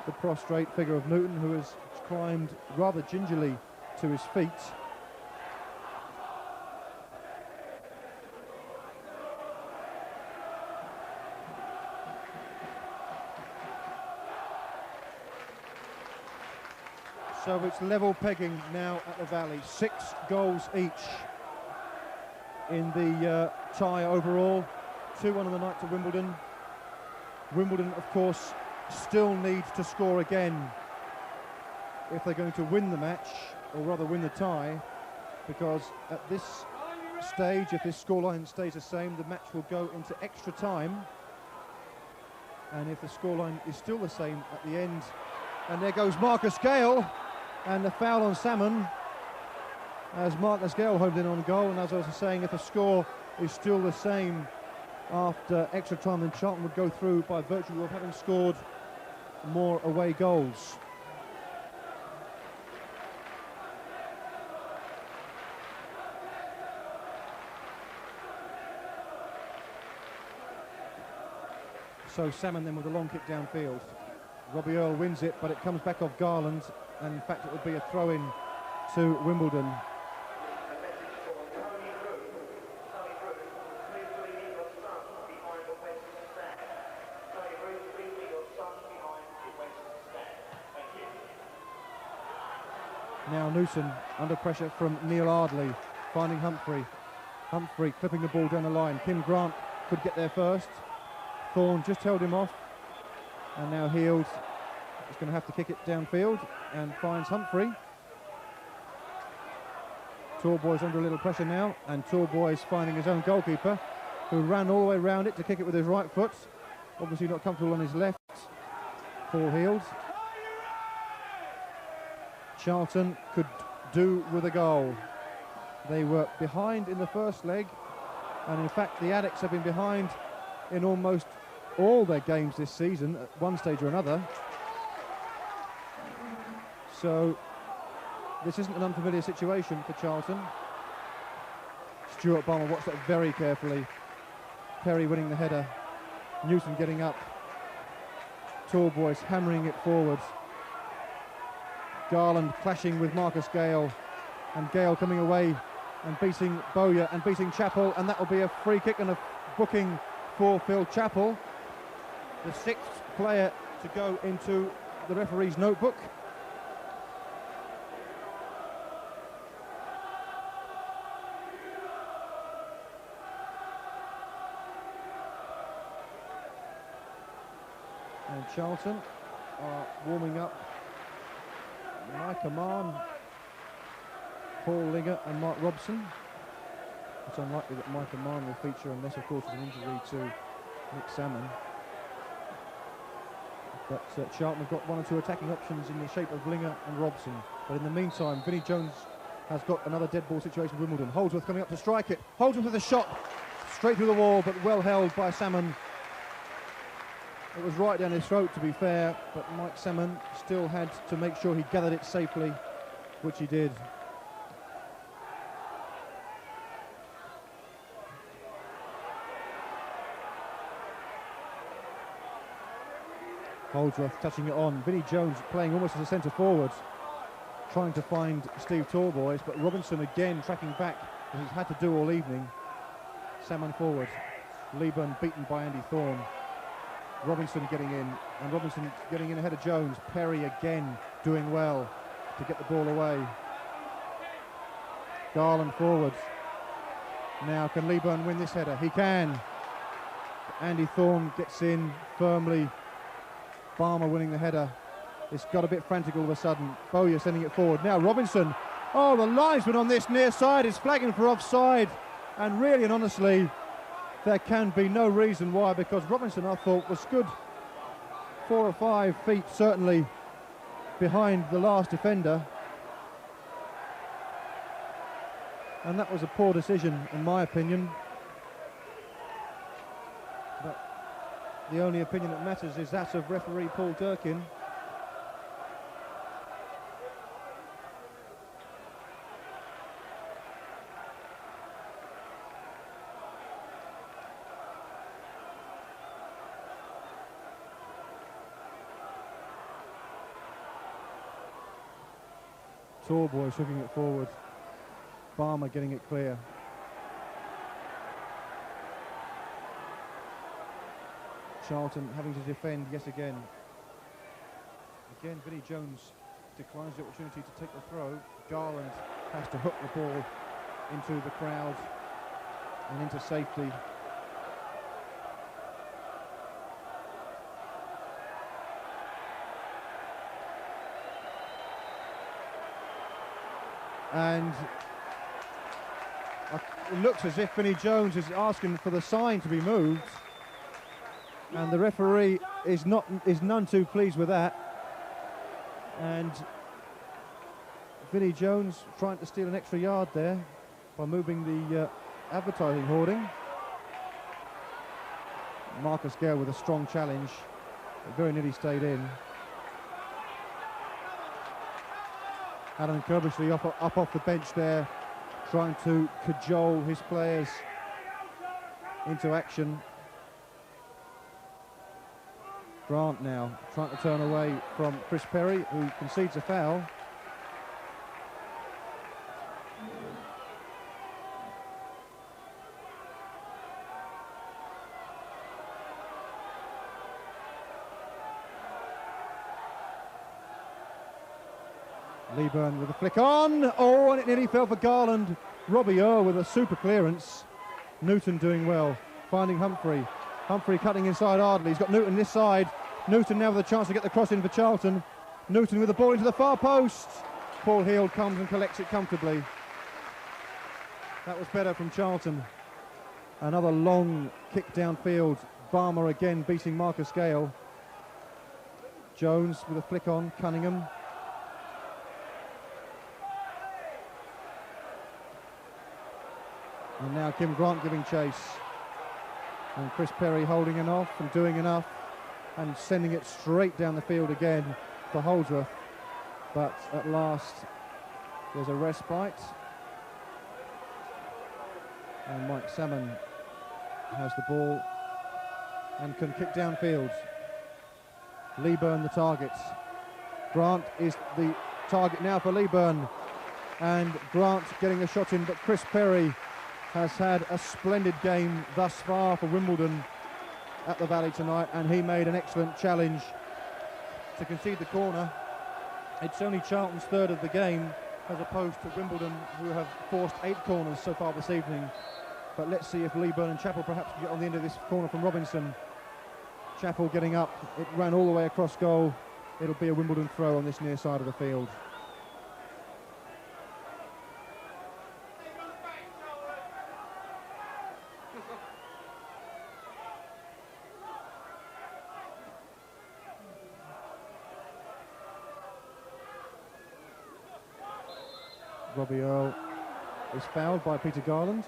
the prostrate figure of Newton, who has climbed rather gingerly to his feet. So it's level pegging now at the Valley. 6 goals each in the tie overall. 2-1 on the night to Wimbledon. Wimbledon, of course, still need to score again if they're going to win the match, or rather win the tie, because at this stage, if this scoreline stays the same, the match will go into extra time. And if the scoreline is still the same at the end, and there goes Gayle, and the foul on Salmon, as Gayle homed in on goal. And as I was saying, if the score is still the same after extra time, then Charlton would go through by virtue of having scored more away goals. So Salmon then with a long kick downfield. Earle wins it, but it comes back off Garland, and in fact it would be a throw-in to Wimbledon. Now Newton under pressure from Ardley, finding Humphrey. Humphrey clipping the ball down the line. Kim Grant could get there first. Thorn just held him off, and now healed is going to have to kick it downfield and finds Humphrey. Talboys under a little pressure now, and Talboys finding his own goalkeeper, who ran all the way around it to kick it with his right foot. Obviously not comfortable on his left. Paul Heald. Charlton could do with a goal. They were behind in the first leg, and in fact the Addicts have been behind in almost all their games this season at one stage or another. So this isn't an unfamiliar situation for Charlton. Stuart Balmer watched that very carefully. Perry winning the header. Newton getting up. Talboys hammering it forward. Garland clashing with Marcus Gayle, and Gayle coming away and beating Bowyer and beating Chapple, and that will be a free kick and a booking for Phil Chapple, the 6th player to go into the referee's notebook. And Charlton are warming up. Ammann, Paul Linger and Mark Robson. It's unlikely that Ammann will feature unless, of course, there's an injury to Nick Salmon. But Charlton have got one or two attacking options in the shape of Linger and Robson. But in the meantime, Vinnie Jones has got another dead ball situation with Wimbledon. Holdsworth coming up to strike it. Holdsworth with a shot straight through the wall, but well held by Salmon. It was right down his throat, to be fair, but Mike Salmon still had to make sure he gathered it safely, which he did. Holdsworth touching it on. Vinnie Jones playing almost as a centre forward, trying to find Steve Talboys, but Robinson again tracking back, as he's had to do all evening. Salmon forward. Leaburn beaten by Andy Thorn. Robinson getting in, and Robinson getting in ahead of Jones. Perry again doing well to get the ball away. Garland forward. Now can Leaburn win this header? He can. Andy Thorn gets in firmly. Balmer winning the header. It's got a bit frantic all of a sudden. Bowyer sending it forward. Now Robinson. Oh, the linesman on this near side is flagging for offside, and really and honestly, there can be no reason why, because Robinson, I thought, was good 4 or 5 feet certainly behind the last defender, and that was a poor decision in my opinion. But the only opinion that matters is that of referee Paul Durkin. Talboys hooking it forward. Balmer getting it clear. Charlton having to defend yet again. Again, Vinnie Jones declines the opportunity to take the throw. Garland has to hook the ball into the crowd and into safety. And it looks as if Vinnie Jones is asking for the sign to be moved, and the referee is none too pleased with that. And Vinnie Jones trying to steal an extra yard there by moving the advertising hoarding. Marcus Gayle with a strong challenge, but very nearly stayed in. Alan Kirbishley up off the bench there, trying to cajole his players into action. Grant now trying to turn away from Chris Perry, who concedes a foul. Leaburn with a flick on. Oh, and it nearly fell for Garland. Robbie Earle with a super clearance. Newton doing well, finding Humphrey. Humphrey cutting inside Ardley. He's got Newton this side. Newton now with a chance to get the cross in for Charlton. Newton with the ball into the far post. Paul Heald comes and collects it comfortably. That was better from Charlton. Another long kick downfield. Balmer again beating Marcus Gayle. Jones with a flick on. Cunningham. And now Kim Grant giving chase. And Chris Perry holding it off and doing enough and sending it straight down the field again for Holdsworth. But at last there's a respite. And Mike Salmon has the ball and can kick downfield. Leaburn the target. Grant is the target now for Leaburn. And Grant getting a shot in, but Chris Perry has had a splendid game thus far for Wimbledon at the Valley tonight, and he made an excellent challenge to concede the corner. It's only Charlton's third of the game, as opposed to Wimbledon, who have forced 8 corners so far this evening. But let's see if Leaburn and Chapple perhaps can get on the end of this corner from Robinson. Chapple getting up, it ran all the way across goal. It'll be a Wimbledon throw on this near side of the field. Robbie Earle is fouled by Peter Garland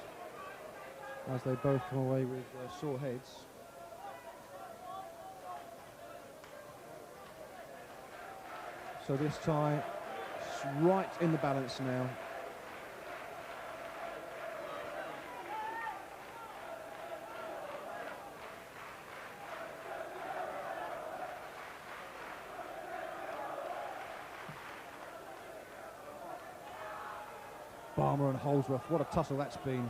as they both come away with sore heads. So this tie is right in the balance now. Balmer and Holdsworth, what a tussle that's been.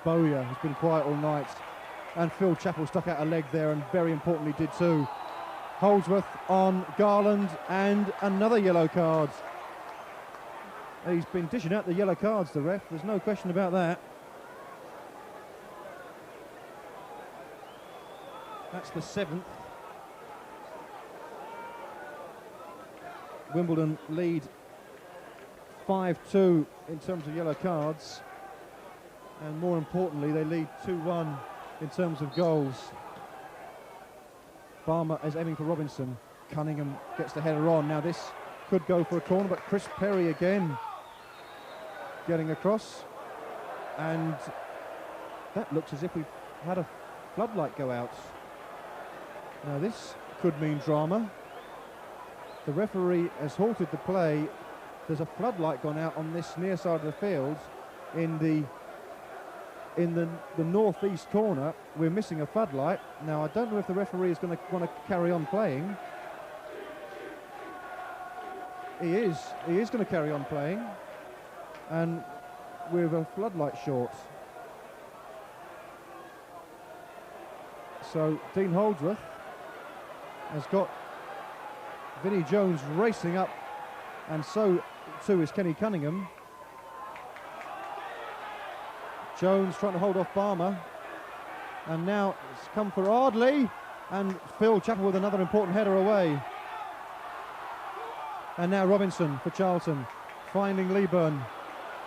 Bowyer has been quiet all night, and Phil Chapple stuck out a leg there and very importantly did too. Holdsworth on Garland and another yellow card. He's been dishing out the yellow cards, the ref, there's no question about that. That's the 7th. Wimbledon lead 5-2 in terms of yellow cards, and more importantly they lead 2-1 in terms of goals. Balmer is aiming for Robinson. Cunningham gets the header on. Now this could go for a corner, but Chris Perry again getting across, and that looks as if we've had a floodlight go out. Now this could mean drama. The referee has halted the play. There's a floodlight gone out on this near side of the field in the northeast corner. We're missing a floodlight. Now I don't know if the referee is going to want to carry on playing. He is going to carry on playing, and with a floodlight short. So Dean Holdsworth has got Vinnie Jones racing up, and so too is Kenny Cunningham. Jones trying to hold off Balmer, and now it's come for Ardley, and Phil Chapple with another important header away. And now Robinson for Charlton, finding Leaburn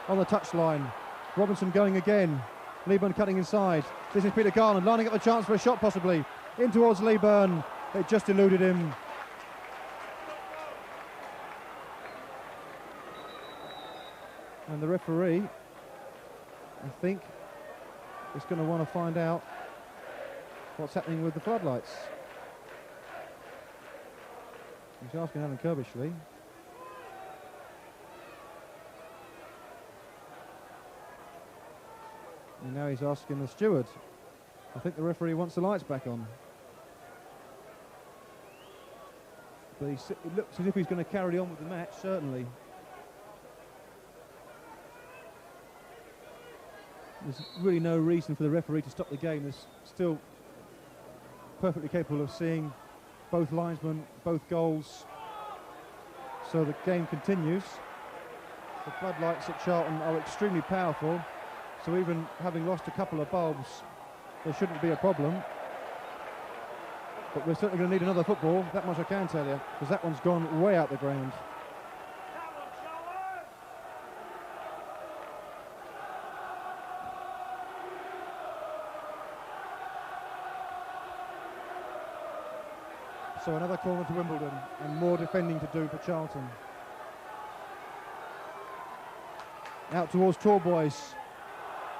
on the touchline. Robinson going again. Leaburn cutting inside. This is Peter Garland lining up a chance for a shot possibly. In towards Leaburn. It just eluded him. And the referee, I think, is going to want to find out what's happening with the floodlights. He's asking Alan Kirbishley. And now he's asking the steward. I think the referee wants the lights back on. But it looks as if he's going to carry on with the match, certainly. There's really no reason for the referee to stop the game. There's still perfectly capable of seeing both linesmen, both goals. So the game continues. The floodlights at Charlton are extremely powerful. So even having lost a couple of bulbs, there shouldn't be a problem. But we're certainly going to need another football, that much I can tell you, because that one's gone way out the ground. So another corner to Wimbledon, and more defending to do for Charlton. Out towards Talboys.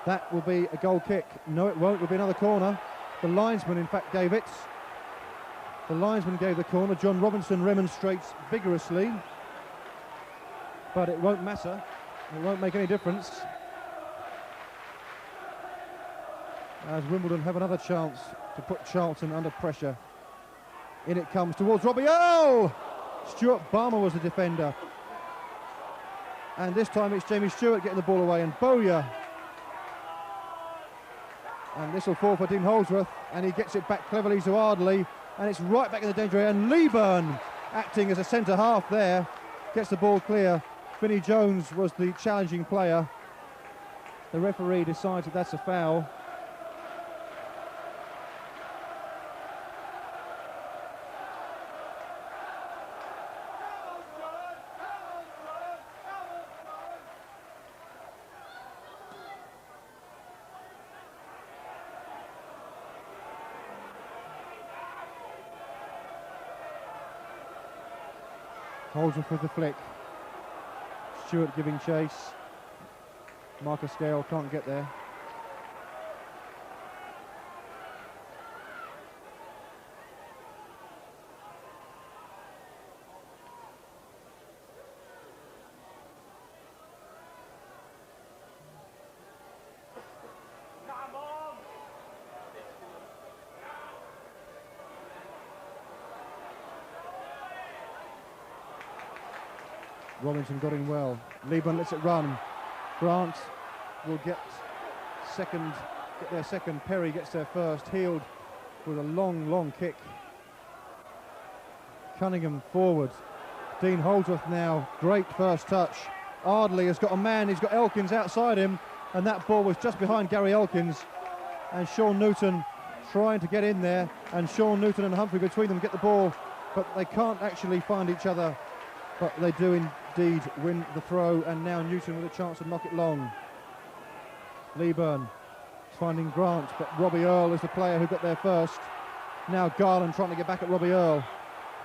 That will be a goal kick. No, it won't. It will be another corner. The linesman, in fact, gave it. The linesman gave the corner. John Robinson remonstrates vigorously. But it won't matter. It won't make any difference. As Wimbledon have another chance to put Charlton under pressure. In it comes towards Robbie Earle! Stuart Balmer was the defender. And this time it's Jamie Stuart getting the ball away, and Bowyer. And this will fall for Dean Holdsworth, and he gets it back cleverly to Ardley, and it's right back in the danger area, and Leaburn, acting as a centre half there, gets the ball clear. Vinnie Jones was the challenging player. The referee decides that that's a foul. Holdsworth with the flick. Stuart giving chase. Marcus Gayle can't get there. Robinson got in well. Leaburn lets it run. Grant will get their second. Perry gets there first. Healed with a long kick. Cunningham forward. Dean Holdsworth now. Great first touch. Ardley has got a man. He's got Elkins outside him, and that ball was just behind Gary Elkins. And Sean Newton trying to get in there, and Sean Newton and Humphrey between them get the ball, but they can't actually find each other. But they do indeed win the throw, and now Newton with a chance to knock it long. Leaburn finding Grant, but Robbie Earle is the player who got there first. Now Garland trying to get back at Robbie Earle.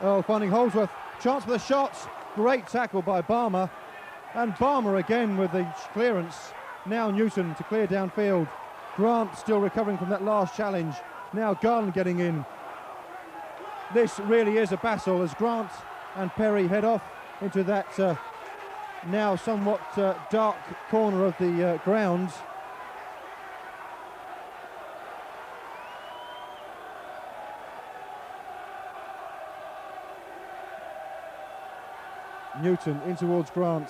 Earle finding Holdsworth, chance for the shots. Great tackle by Balmer, and Balmer again with the clearance. Now Newton to clear downfield. Grant still recovering from that last challenge. Now Garland getting in. This really is a battle as Grant and Perry head off into that now somewhat dark corner of the ground. Newton in towards Grant.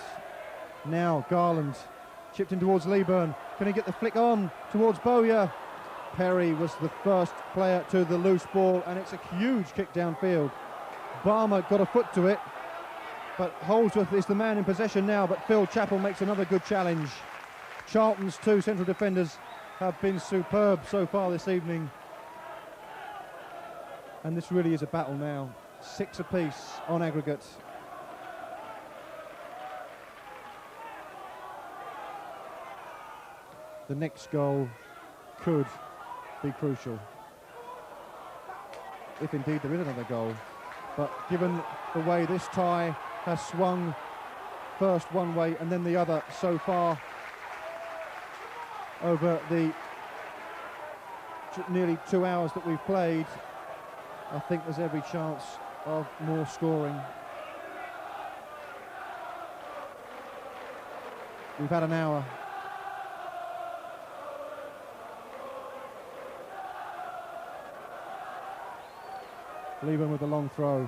Now Garland chipped in towards Leaburn. Can he get the flick on towards Bowyer? Perry was the first player to the loose ball, and it's a huge kick downfield. Balmer got a foot to it, but Holdsworth is the man in possession now, but Phil Chapple makes another good challenge. Charlton's two central defenders have been superb so far this evening, and this really is a battle now. 6 apiece on aggregate. The next goal could be crucial, if indeed there is another goal. But given the way this tie has swung first one way and then the other so far over the nearly 2 hours that we've played, I think there's every chance of more scoring. We've had an hour. Leaburn with a long throw.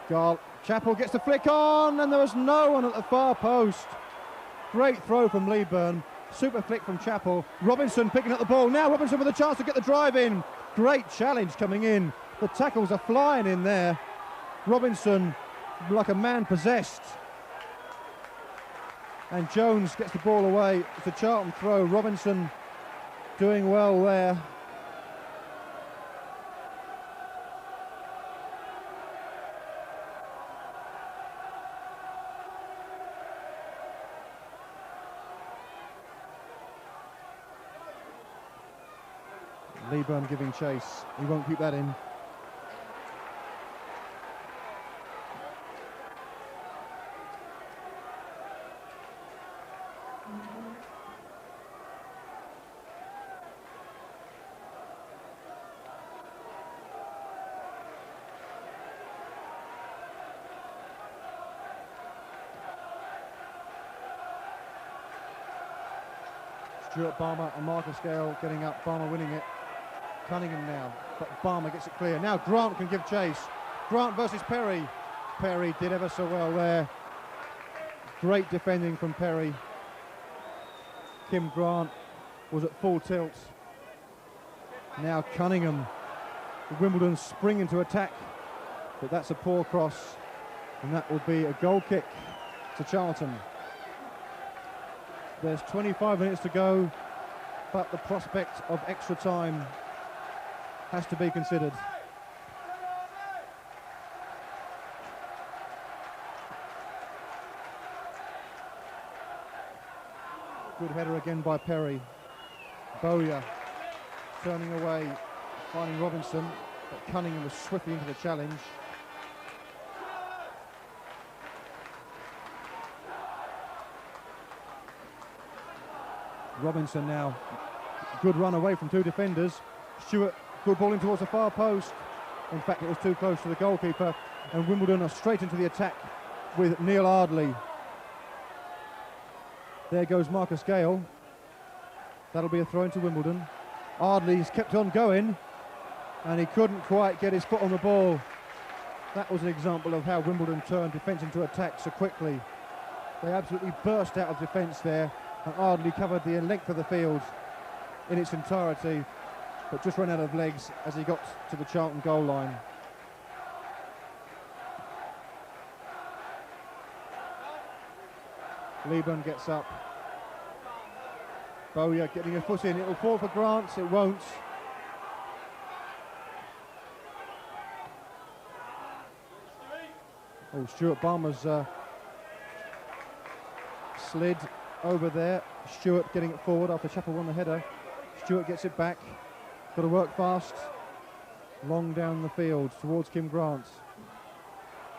Chapple gets the flick on, and there was no one at the far post. Great throw from Leaburn. Super flick from Chapple. Robinson picking up the ball. Now Robinson with a chance to get the drive in. Great challenge coming in. The tackles are flying in there. Robinson like a man possessed. And Jones gets the ball away. It's a Charlton throw. Robinson doing well there. Leaburn giving chase. He won't keep that in. Stuart, Balmer and Marcus Gayle getting up. Balmer winning it. Cunningham now, but Balmer gets it clear. Now Grant can give chase. Grant versus Perry. Perry did ever so well there. Great defending from Perry. Kim Grant was at full tilt. Now Cunningham. Wimbledon spring into attack, but that's a poor cross, and that will be a goal kick to Charlton. There's 25 minutes to go, but the prospect of extra time has to be considered. Good header again by Perry. Bowyer turning away, finding Robson, but Cunningham was swiftly into the challenge. Robson now, good run away from two defenders. Stuart, good ball in towards the far post. In fact, it was too close to the goalkeeper, and Wimbledon are straight into the attack with Neil Ardley. There goes Marcus Gayle. That'll be a throw into Wimbledon. Ardley's kept on going, and he couldn't quite get his foot on the ball. That was an example of how Wimbledon turned defence into attack so quickly. They absolutely burst out of defence there, and Ardley covered the length of the field in its entirety, but just ran out of legs as he got to the Charlton goal line. Leaburn gets up. Bowyer getting a foot in. It will fall for Grant. It won't. Oh, Stuart Balmer's slid over there. Stuart getting it forward after Chapple won the header. Stuart gets it back. Got to work fast. Long down the field towards Kim Grant.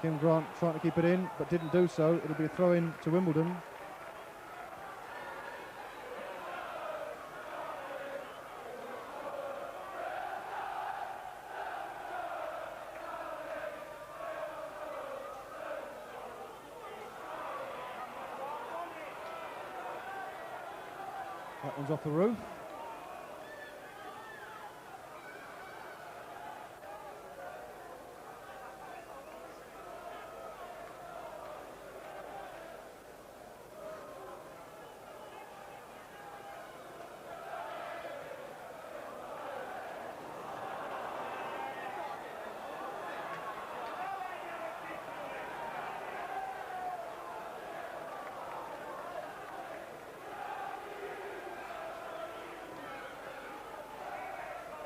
Kim Grant trying to keep it in, but didn't do so. It'll be a throw in to Wimbledon. That one's off the roof.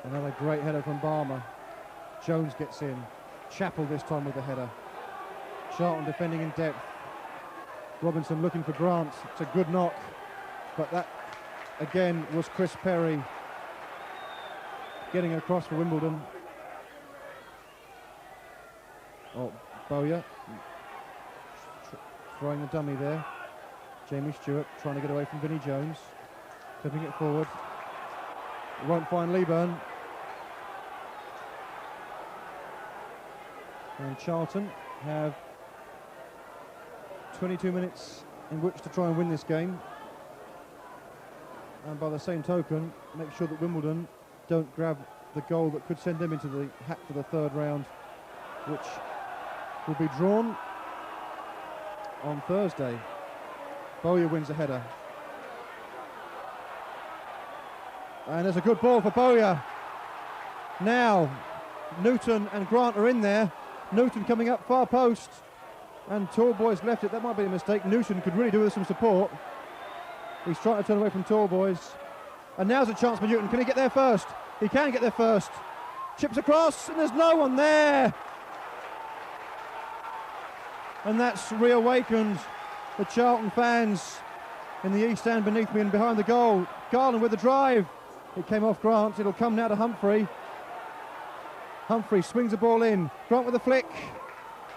Another great header from Balmer. Jones gets in. Chapple this time with the header. Charlton defending in depth. Robson looking for Grant. It's a good knock, but that again was Chris Perry getting across for Wimbledon. Oh, Bowyer throwing the dummy there. Jamie Stuart trying to get away from Vinnie Jones, clipping it forward. It won't find Leaburn. And Charlton have 22 minutes in which to try and win this game. And by the same token, make sure that Wimbledon don't grab the goal that could send them into the hat for the third round, which will be drawn on Thursday. Bowyer wins a header. And there's a good ball for Bowyer. Now, Newton and Grant are in there. Newton coming up far post, and Talboys left it. That might be a mistake. Newton could really do with some support. He's trying to turn away from Talboys. And now's a chance for Newton. Can he get there first? He can get there first. Chips across, and there's no one there. And that's reawakened the Charlton fans in the East Stand beneath me and behind the goal. Garland with the drive. It came off Grant. It'll come now to Humphrey. Humphrey swings the ball in. Grant with a flick.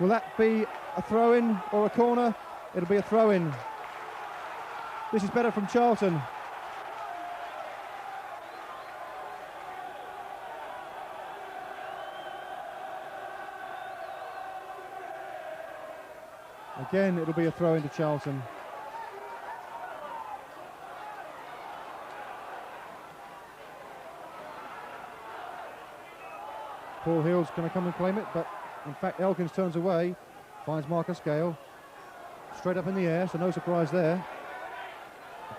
Will that be a throw-in or a corner? It'll be a throw-in. This is better from Charlton. Again, it'll be a throw into Charlton. Paul Hill's going to come and claim it, but in fact Elkins turns away, finds Marcus Gayle. Straight up in the air, so no surprise there.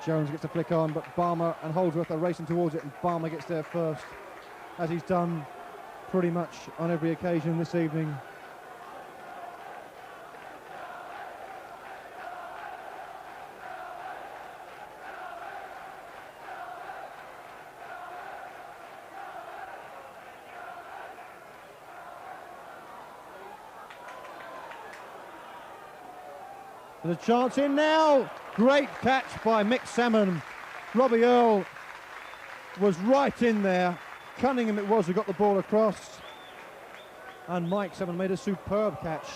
Jones gets a flick on, but Balmer and Holdsworth are racing towards it, and Balmer gets there first, as he's done pretty much on every occasion this evening. There's a chance in now. Great catch by Mick Salmon. Robbie Earle was right in there. Cunningham it was who got the ball across. And Mike Salmon made a superb catch.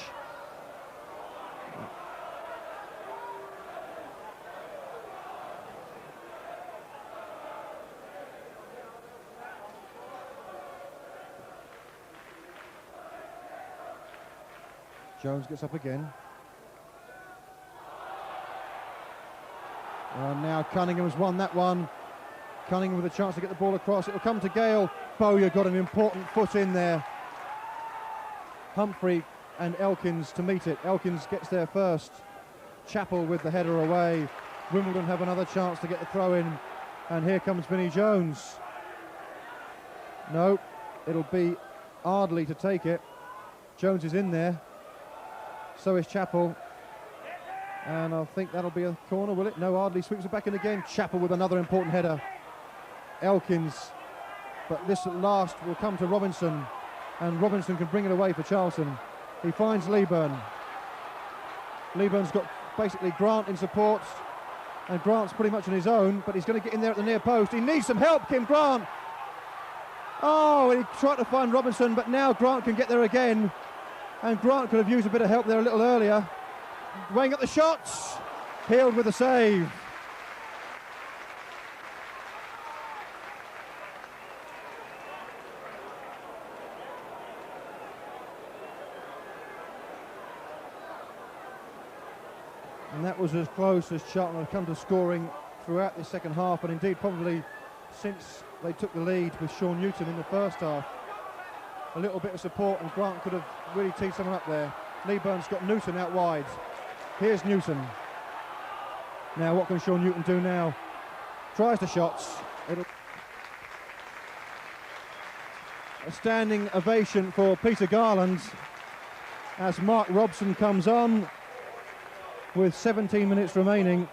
Jones gets up again. And now Cunningham has won that one. Cunningham with a chance to get the ball across. It'll come to Gayle. Bowyer got an important foot in there. Humphrey and Elkins to meet it. Elkins gets there first. Chapple with the header away. Wimbledon have another chance to get the throw in. And here comes Vinnie Jones. No, it'll be Ardley to take it. Jones is in there. So is Chapple. And I think that'll be a corner, will it? No, Ardley sweeps it back in again. Chapple with another important header. Elkins, but this at last will come to Robson, and Robson can bring it away for Charlton. He finds Leaburn. Leaburn's got basically Grant in support, and Grant's pretty much on his own, but he's going to get in there at the near post. He needs some help, Kim Grant. Oh, he tried to find Robson, but now Grant can get there again, and Grant could have used a bit of help there a little earlier. Weighing up the shots, Heald with a save. And that was as close as Charlton had come to scoring throughout the second half, and indeed probably since they took the lead with Sean Newton in the first half. A little bit of support and Grant could have really teed someone up there. Leaburn's got Newton out wide. Here's Newton. Now what can Sean Newton do now? Tries the shots. A standing ovation for Peter Garland as Mark Robson comes on with 17 minutes remaining.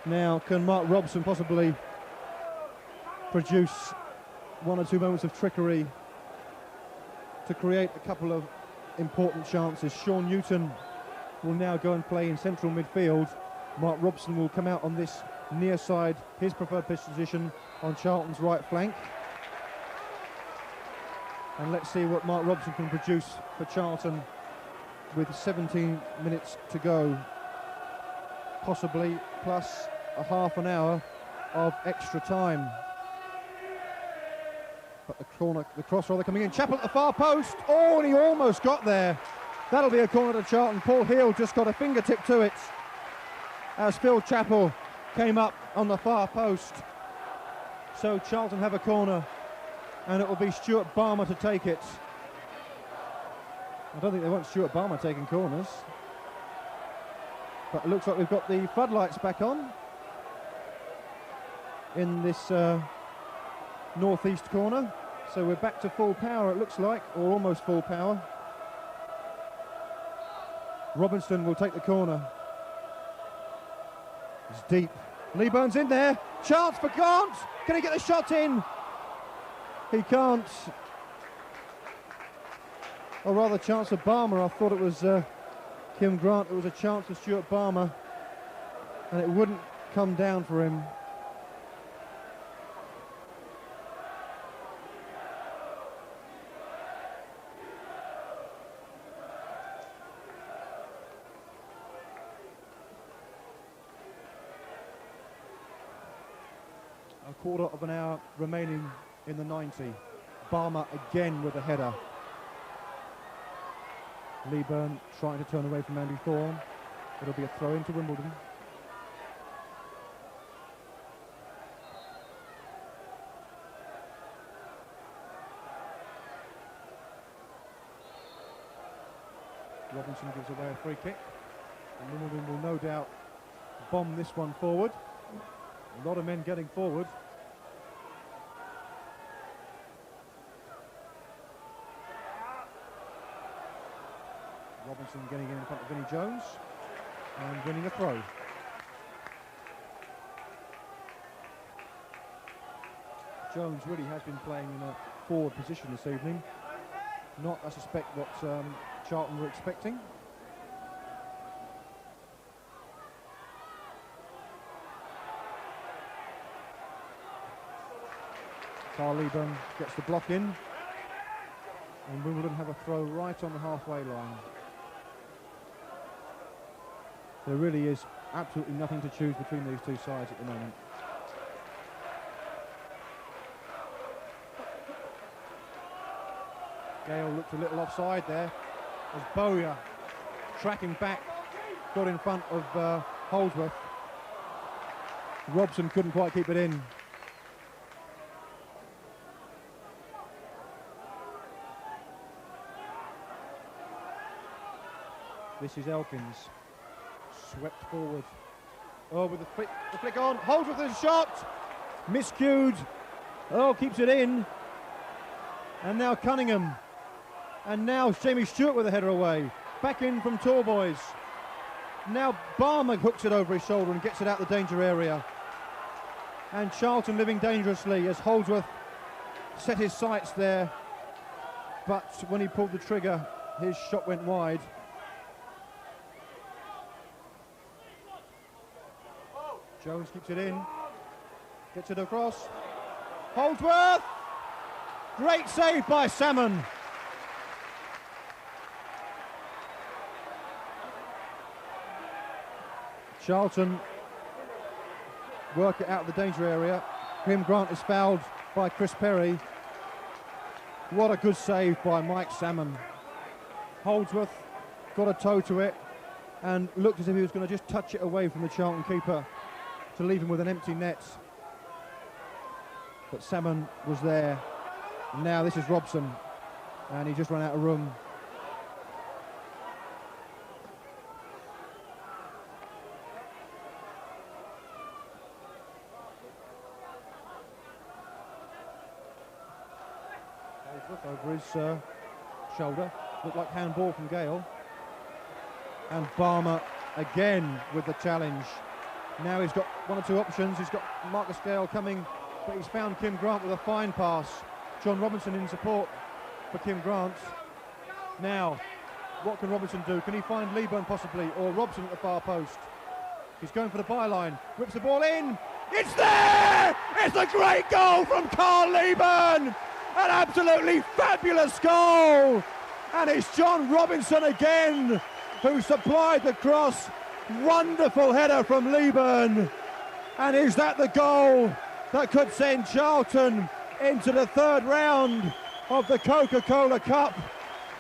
Now can Mark Robson possibly produce one or two moments of trickery to create a couple of important chances? Sean Newton will now go and play in central midfield. Mark Robson will come out on this near side, his preferred position on Charlton's right flank. And let's see what Mark Robson can produce for Charlton with 17 minutes to go, possibly plus a half an hour of extra time. But the cross rather coming in. Chapple at the far post. Oh, and he almost got there. That'll be a corner to Charlton. Paul Heald just got a fingertip to it as Phil Chapple came up on the far post. So Charlton have a corner, and it will be Stuart Balmer to take it. I don't think they want Stuart Balmer taking corners, but it looks like we've got the floodlights back on in this northeast corner, so we're back to full power, it looks like, or almost full power. Robson will take the corner. It's deep. Leaburn's in there. Chance for Grant. Can he get the shot in? He can't. Or rather, chance for Balmer. I thought it was Kim Grant, it was a chance for Stuart Balmer, and it wouldn't come down for him. A quarter of an hour remaining in the 90. Balmer again with a header. Leaburn trying to turn away from Andy Thorn. It'll be a throw into Wimbledon. Robson gives away a free kick, and Wimbledon will no doubt bomb this one forward. A lot of men getting forward. Robson getting in front of Vinnie Jones and winning a throw. Jones really has been playing in a forward position this evening. Not, I suspect, what Charlton were expecting. Leaburn gets the block in, and Wimbledon have a throw right on the halfway line. There really is absolutely nothing to choose between these two sides at the moment. Gayle looked a little offside there as Bowyer, tracking back, got in front of Holdsworth. Robson couldn't quite keep it in. This is Elkins, swept forward. Oh, with the flick on, Holdsworth is shot, miscued. Oh, keeps it in. And now Cunningham. And now Jamie Stuart with a header away. Back in from Talboys. Now Balmer hooks it over his shoulder and gets it out the danger area. And Charlton living dangerously as Holdsworth set his sights there. But when he pulled the trigger, his shot went wide. Jones keeps it in, gets it across. Holdsworth! Great save by Salmon. Charlton work it out of the danger area. Kim Grant is fouled by Chris Perry. What a good save by Mike Salmon. Holdsworth got a toe to it and looked as if he was going to just touch it away from the Charlton keeper to leave him with an empty net. But Salmon was there. And now this is Robson, and he just ran out of room. Over his shoulder, looked like handball from Gayle. And Balmer again with the challenge. Now he's got one or two options. He's got Marcus Gayle coming, but he's found Kim Grant with a fine pass. John Robinson in support for Kim Grant. Now, what can Robinson do? Can he find Leaburn possibly, or Robson at the far post? He's going for the byline, whips the ball in. It's there! It's a great goal from Carl Leaburn! An absolutely fabulous goal! And it's John Robinson again who supplied the cross. Wonderful header from Leaburn. And is that the goal that could send Charlton into the third round of the Coca-Cola Cup?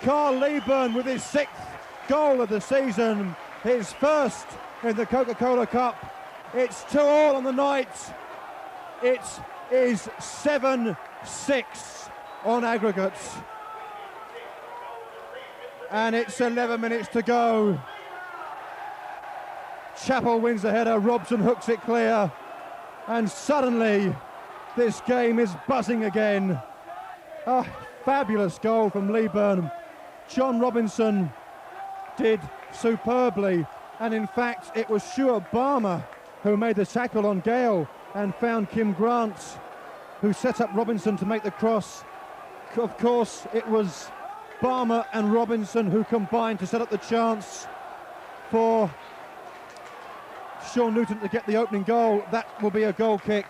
Carl Leaburn with his 6th goal of the season, his first in the Coca-Cola Cup. It's 2-2 on the night. It is 7-6 on aggregates. And it's 11 minutes to go. Chapple wins the header, Robson hooks it clear, and suddenly this game is buzzing again. A fabulous goal from Leaburn. John Robinson did superbly, and in fact it was Stuart Balmer who made the tackle on Gayle and found Kim Grant, who set up Robinson to make the cross. Of course, it was Balmer and Robinson who combined to set up the chance, for Sean Newton to get the opening goal. That will be a goal kick.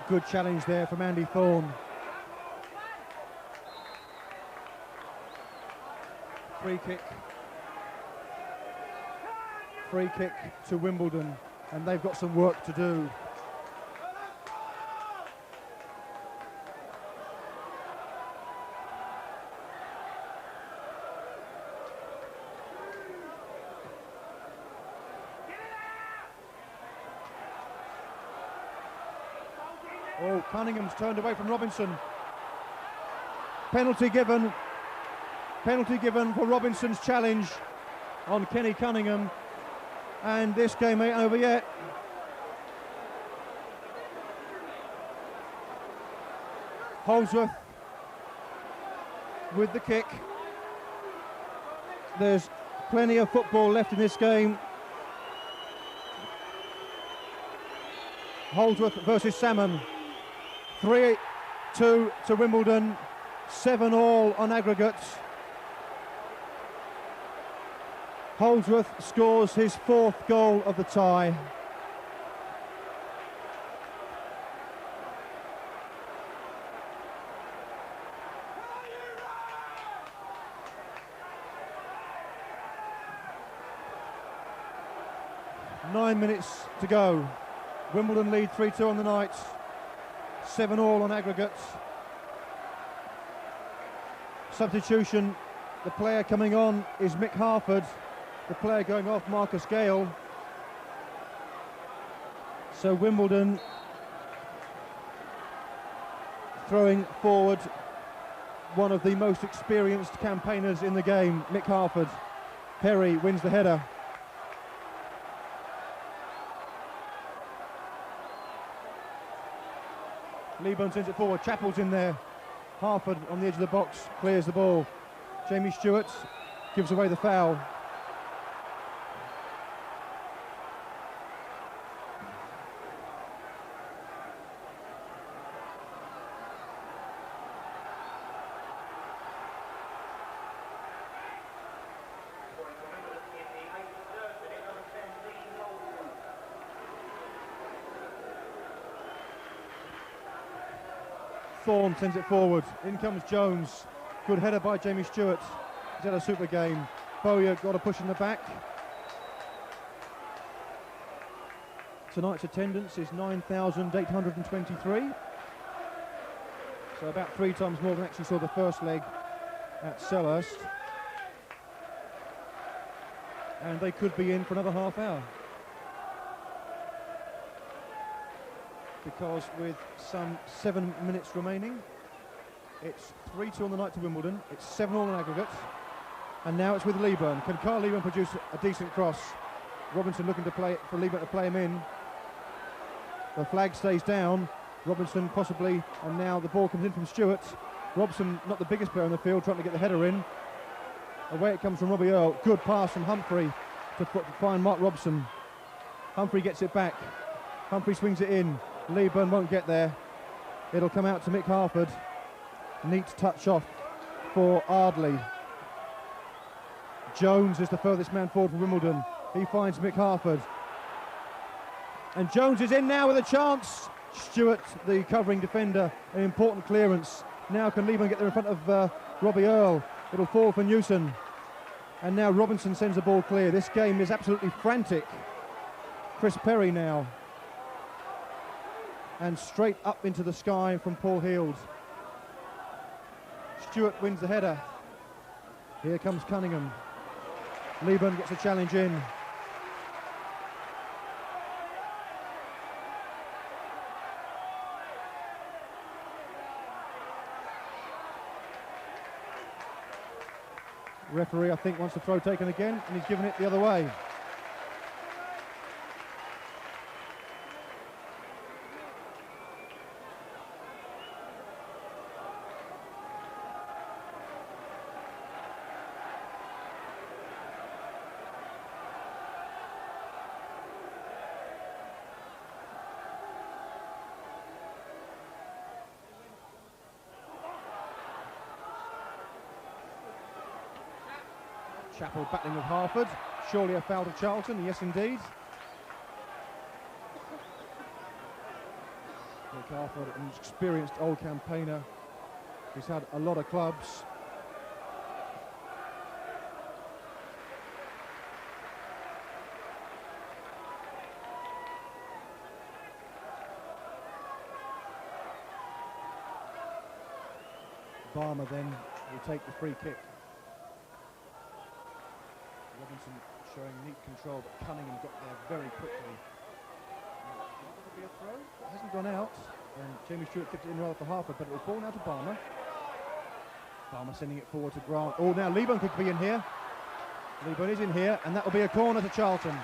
Good challenge there from Andy Thorn. Free kick to Wimbledon, and they've got some work to do. Oh, Cunningham's turned away from Robinson. Penalty given for Robinson's challenge on Kenny Cunningham, and this game ain't over yet. Holdsworth with the kick. There's plenty of football left in this game. Holdsworth versus Salmon. 3-2 to Wimbledon, 7-all on aggregates. Holdsworth scores his 4th goal of the tie. Nine minutes to go. Wimbledon lead 3-2 on the night. 7-all on aggregates. Substitution, the player coming on is Mick Hartford. The player going off, Marcus Gayle. So Wimbledon throwing forward one of the most experienced campaigners in the game, Mick Hartford. Perry wins the header. Leaburn sends it forward, Chapple's in there. Hartford on the edge of the box, clears the ball. Jamie Stuart gives away the foul. Thorn sends it forward. In comes Jones. Good header by Jamie Stuart. He's had a super game. Bowyer got a push in the back. Tonight's attendance is 9,823. So about 3 times more than actually saw the first leg at Selhurst. And they could be in for another half hour. Because with some 7 minutes remaining, it's 3-2 on the night to Wimbledon, it's 7-all on aggregate, and now it's with Leaburn. Can Carl Leaburn produce a decent cross? Robinson looking to play for Leaburn to play him in. The flag stays down. Robinson possibly, and now the ball comes in from Stuart. Robson, not the biggest player on the field, trying to get the header in. Away it comes from Robbie Earle. Good pass from Humphrey to find Mark Robson. Humphrey gets it back. Humphrey swings it in. Leaburn won't get there. It'll come out to Mick Hartford. Neat touch off for Ardley. Jones is the furthest man forward for Wimbledon. He finds Mick Hartford. And Jones is in now with a chance. Stuart, the covering defender, an important clearance. Now can Leaburn get there in front of Robbie Earle. It'll fall for Newton. And now Robinson sends the ball clear. This game is absolutely frantic. Chris Perry now. And straight up into the sky from Paul Heald. Stuart wins the header. Here comes Cunningham. Leaburn gets a challenge in. Referee, I think, wants the throw taken again, and he's given it the other way. Chapple battling with Hartford. Surely a foul to Charlton, yes indeed. Look, Hartford, an experienced old campaigner. He's had a lot of clubs. Balmer then will take the free kick. Robson showing neat control, but Cunningham got there very quickly. Will be a throw? It hasn't gone out, and Jamie Stuart tipped it in rather for Hartford, but it will fall now to Balmer. Balmer sending it forward to Grant. Oh, now Leaburn could be in here. Leaburn is in here, and that will be a corner to Charlton.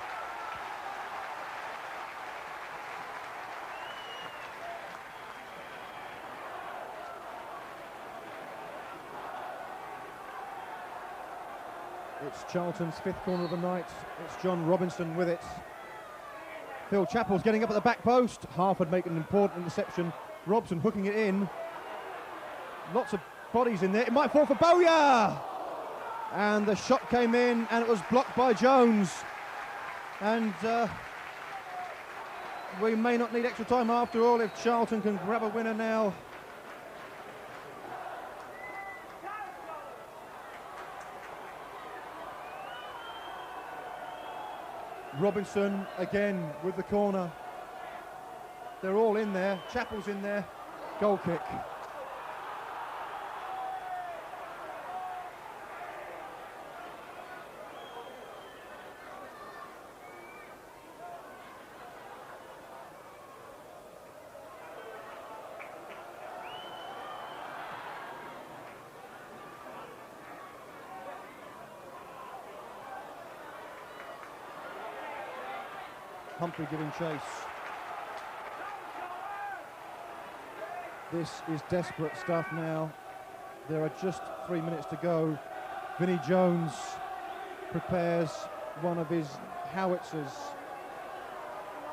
It's Charlton's fifth corner of the night. It's John Robinson with it. Phil Chappell's getting up at the back post. Hartford making an important interception. Robson hooking it in. Lots of bodies in there. It might fall for Bowyer! And the shot came in and it was blocked by Jones. And we may not need extra time after all if Charlton can grab a winner now. Robinson again with the corner. They're all in there. Chappell's in there. Goal kick. Humphrey giving chase. This is desperate stuff now. There are just 3 minutes to go. Vinnie Jones prepares one of his howitzers.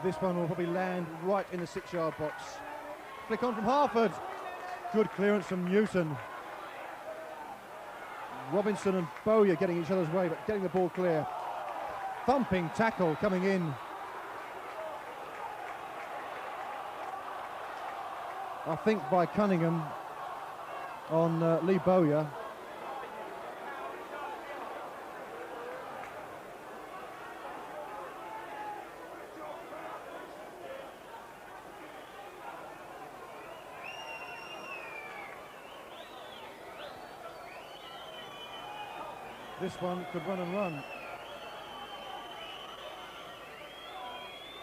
This one will probably land right in the 6-yard box. Flick on from Hartford. Good clearance from Newton. Robinson and Bowyer getting each other's way, but getting the ball clear. Thumping tackle coming in. I think by Cunningham on Lee Bowyer. This one could run and run.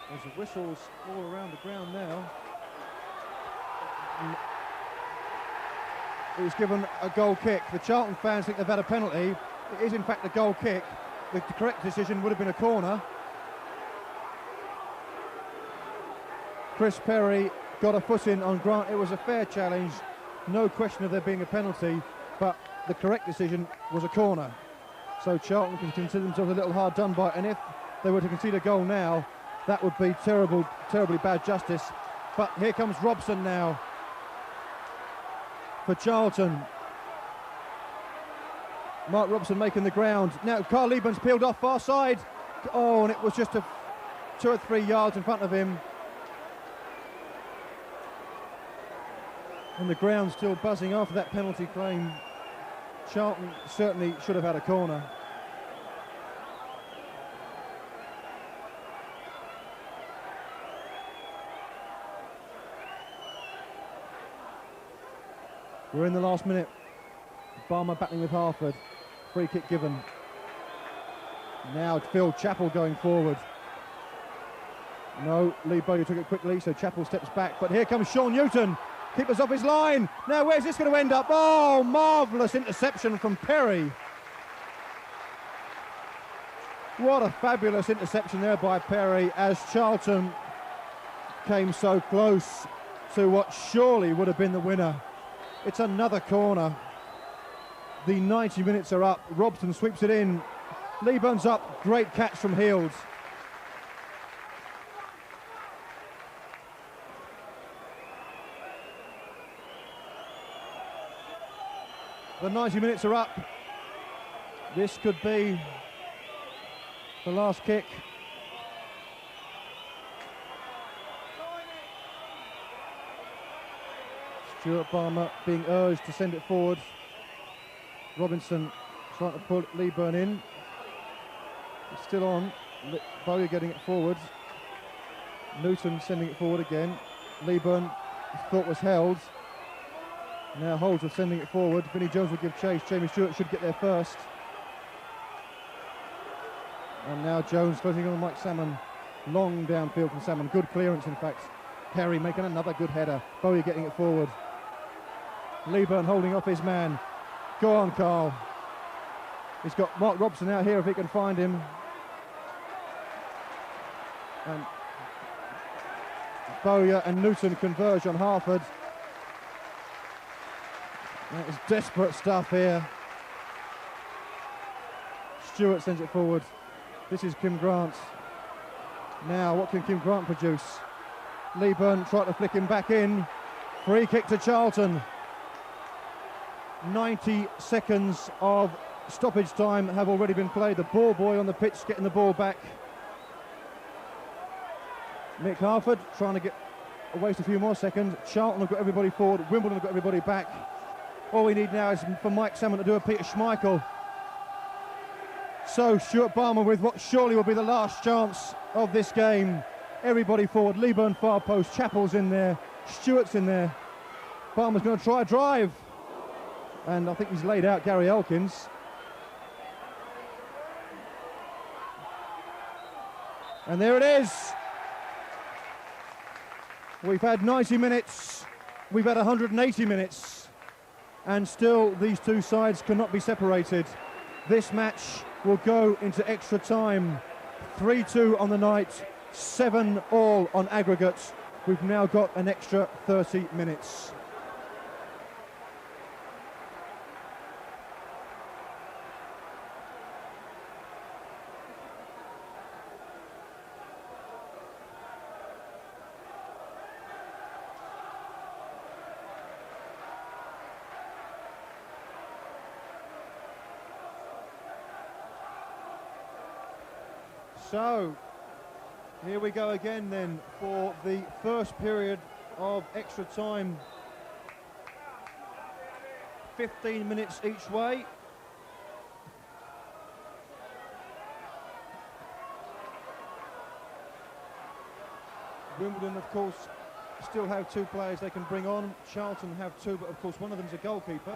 There's the whistles all around the ground now. It was given a goal kick. The Charlton fans think they've had a penalty. It is in fact a goal kick. The correct decision would have been a corner. Chris Perry got a foot in on Grant. It was a fair challenge. No question of there being a penalty, but the correct decision was a corner. So Charlton can consider themselves a little hard done by, and if they were to concede a goal now, that would be terrible, terribly bad justice. But here comes Robson now for Charlton. Mark Robson making the ground. Now Carl Lieburn's peeled off far side. Oh, and it was just 2 or 3 yards in front of him. And the ground still buzzing after that penalty claim. Charlton certainly should have had a corner. We're in the last minute. Balmer battling with Hartford. Free kick given. Now Phil Chapple going forward. No, Lee Bowyer took it quickly, so Chapple steps back. But here comes Sean Newton. Keepers off his line. Now where's this going to end up? Oh, marvellous interception from Perry. What a fabulous interception there by Perry as Charlton came so close to what surely would have been the winner. It's another corner. The 90 minutes are up. Robson sweeps it in. Leaburn's up. Great catch from Heald. The 90 minutes are up. This could be the last kick. Stuart Balmer being urged to send it forward. Robinson trying to pull Leaburn in. It's still on. Bowyer getting it forward. Newton sending it forward again. Leaburn thought was held. Now Holdsworth sending it forward. Vinnie Jones will give chase. Jamie Stuart should get there first. And now Jones floating on Mike Salmon. Long downfield from Salmon. Good clearance, in fact. Perry making another good header. Bowyer getting it forward. Leaburn holding off his man. Go on, Carl. He's got Mark Robson out here if he can find him. And Bowyer and Newton converge on Hartford. That is desperate stuff here. Stuart sends it forward. This is Kim Grant. Now, what can Kim Grant produce? Leaburn trying to flick him back in. Free kick to Charlton. 90 seconds of stoppage time have already been played. The ball boy on the pitch getting the ball back. Mick Hartford trying to waste a few more seconds. Charlton have got everybody forward. Wimbledon have got everybody back. All we need now is for Mike Salmon to do a Peter Schmeichel. So Stuart Balmer with what surely will be the last chance of this game. Everybody forward. Leaburn far post. Chapple's in there. Stuart's in there. Balmer's going to try a drive. And I think he's laid out Gary Elkins. And there it is. We've had 90 minutes. We've had 180 minutes. And still these two sides cannot be separated. This match will go into extra time. 3-2 on the night, 7-all on aggregate. We've now got an extra 30 minutes. So, here we go again then for the first period of extra time. 15 minutes each way. Wimbledon, of course, still have two players they can bring on. Charlton have two, but of course one of them's a goalkeeper.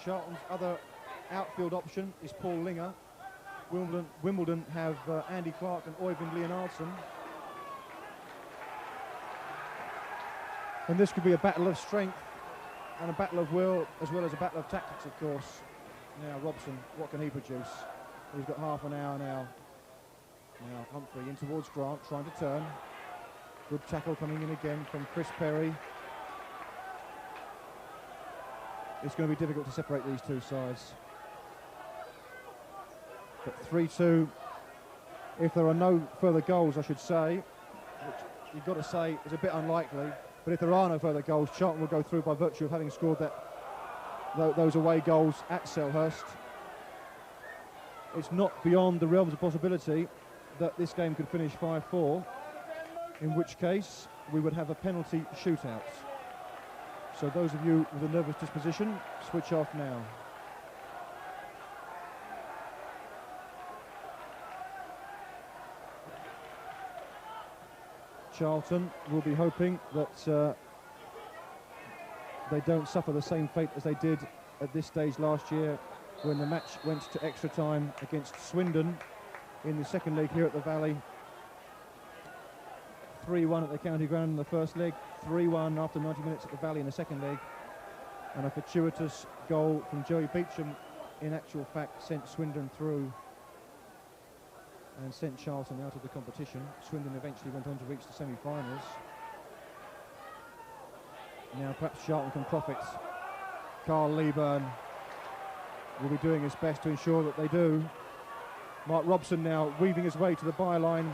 Charlton's other outfield option is Paul Linger. Wimbledon have Andy Clarke and Oyvind Leonhardsen. And this could be a battle of strength and a battle of will, as well as a battle of tactics, of course. Now Robson, what can he produce? He's got half an hour now. Now Humphrey in towards Grant, trying to turn. Good tackle coming in again from Chris Perry. It's going to be difficult to separate these two sides. But 3-2, if there are no further goals, I should say, which you've got to say is a bit unlikely, but if there are no further goals, Charlton will go through by virtue of having scored those away goals at Selhurst. It's not beyond the realms of possibility that this game could finish 5-4, in which case we would have a penalty shootout. So those of you with a nervous disposition, switch off now. Charlton will be hoping that they don't suffer the same fate as they did at this stage last year when the match went to extra time against Swindon in the second leg here at the Valley. 3-1 at the county ground in the first leg, 3-1 after 90 minutes at the Valley in the second leg, and a fortuitous goal from Joey Beecham in actual fact sent Swindon through and sent Charlton out of the competition. Swindon eventually went on to reach the semi-finals. Now perhaps Charlton can profit. Carl Leaburn will be doing his best to ensure that they do. Mark Robson now weaving his way to the byline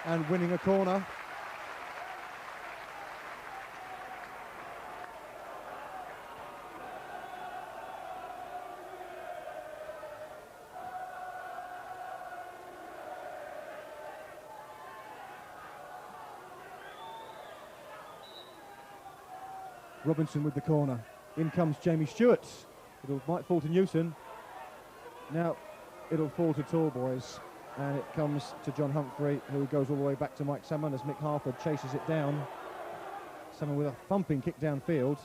and winning a corner. Robinson with the corner. In comes Jamie Stuart. Might fall to Newton. Now it'll fall to Talboys. And it comes to John Humphrey, who goes all the way back to Mike Salmon as Mick Hartford chases it down. Salmon with a thumping kick downfield.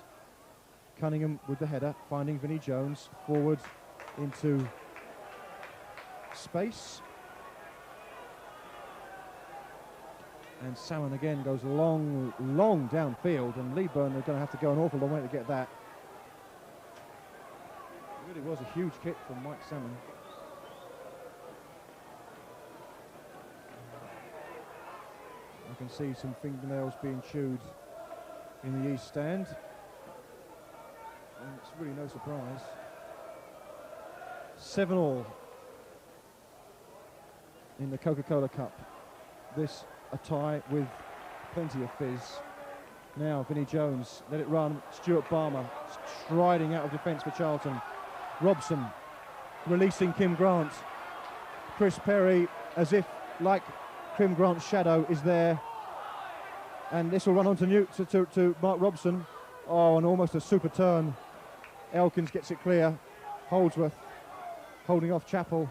Cunningham with the header, finding Vinnie Jones forward into space. And Salmon again goes long downfield, and Leaburn are going to have to go an awful long way to get that. It really was a huge kick from Mike Salmon. I can see some fingernails being chewed in the East Stand. And it's really no surprise. 7-all in the Coca-Cola Cup. This a tie with plenty of fizz. Now Vinnie Jones, let it run. Stuart Balmer striding out of defence for Charlton. Robson releasing Kim Grant. Chris Perry, as if like Kim Grant's shadow, is there. And this will run on to Mark Robson. Oh, and almost a super turn. Elkins gets it clear. Holdsworth holding off Chapple.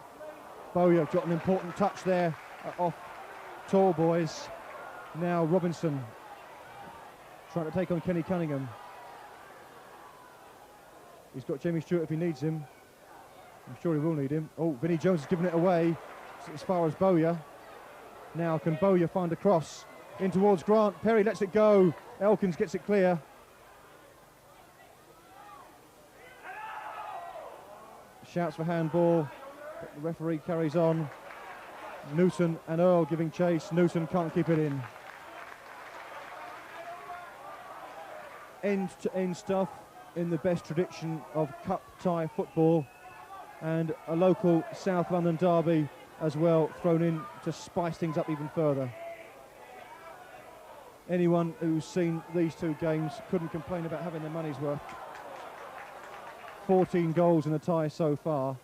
Bowyer got an important touch there off Talboys. Now Robinson trying to take on Kenny Cunningham. He's got Jamie Stuart if he needs him. I'm sure he will need him. Oh, Vinnie Jones has given it away as far as Bowyer. Now can Bowyer find a cross in towards Grant? Perry lets it go. Elkins gets it clear. Shouts for handball, but the referee carries on. Newton and Earle giving chase. Newton can't keep it in. End-to-end stuff in the best tradition of cup tie football, and a local South London derby as well thrown in to spice things up even further. Anyone who's seen these two games couldn't complain about having their money's worth. 14 goals in a tie so far,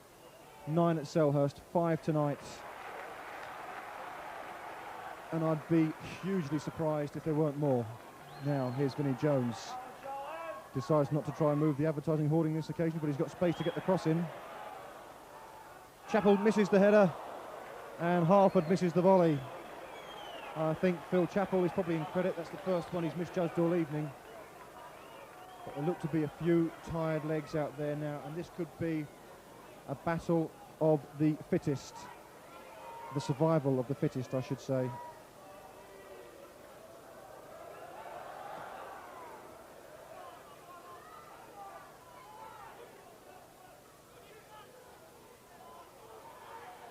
9 at Selhurst, 5 tonight. And I'd be hugely surprised if there weren't more. Now here's Vinnie Jones. Decides not to try and move the advertising hoarding this occasion, but he's got space to get the cross in. Chapple misses the header, and Hartford misses the volley. I think Phil Chapple is probably in credit. That's the first one he's misjudged all evening. But there look to be a few tired legs out there now, and this could be a battle of the fittest. The survival of the fittest, I should say.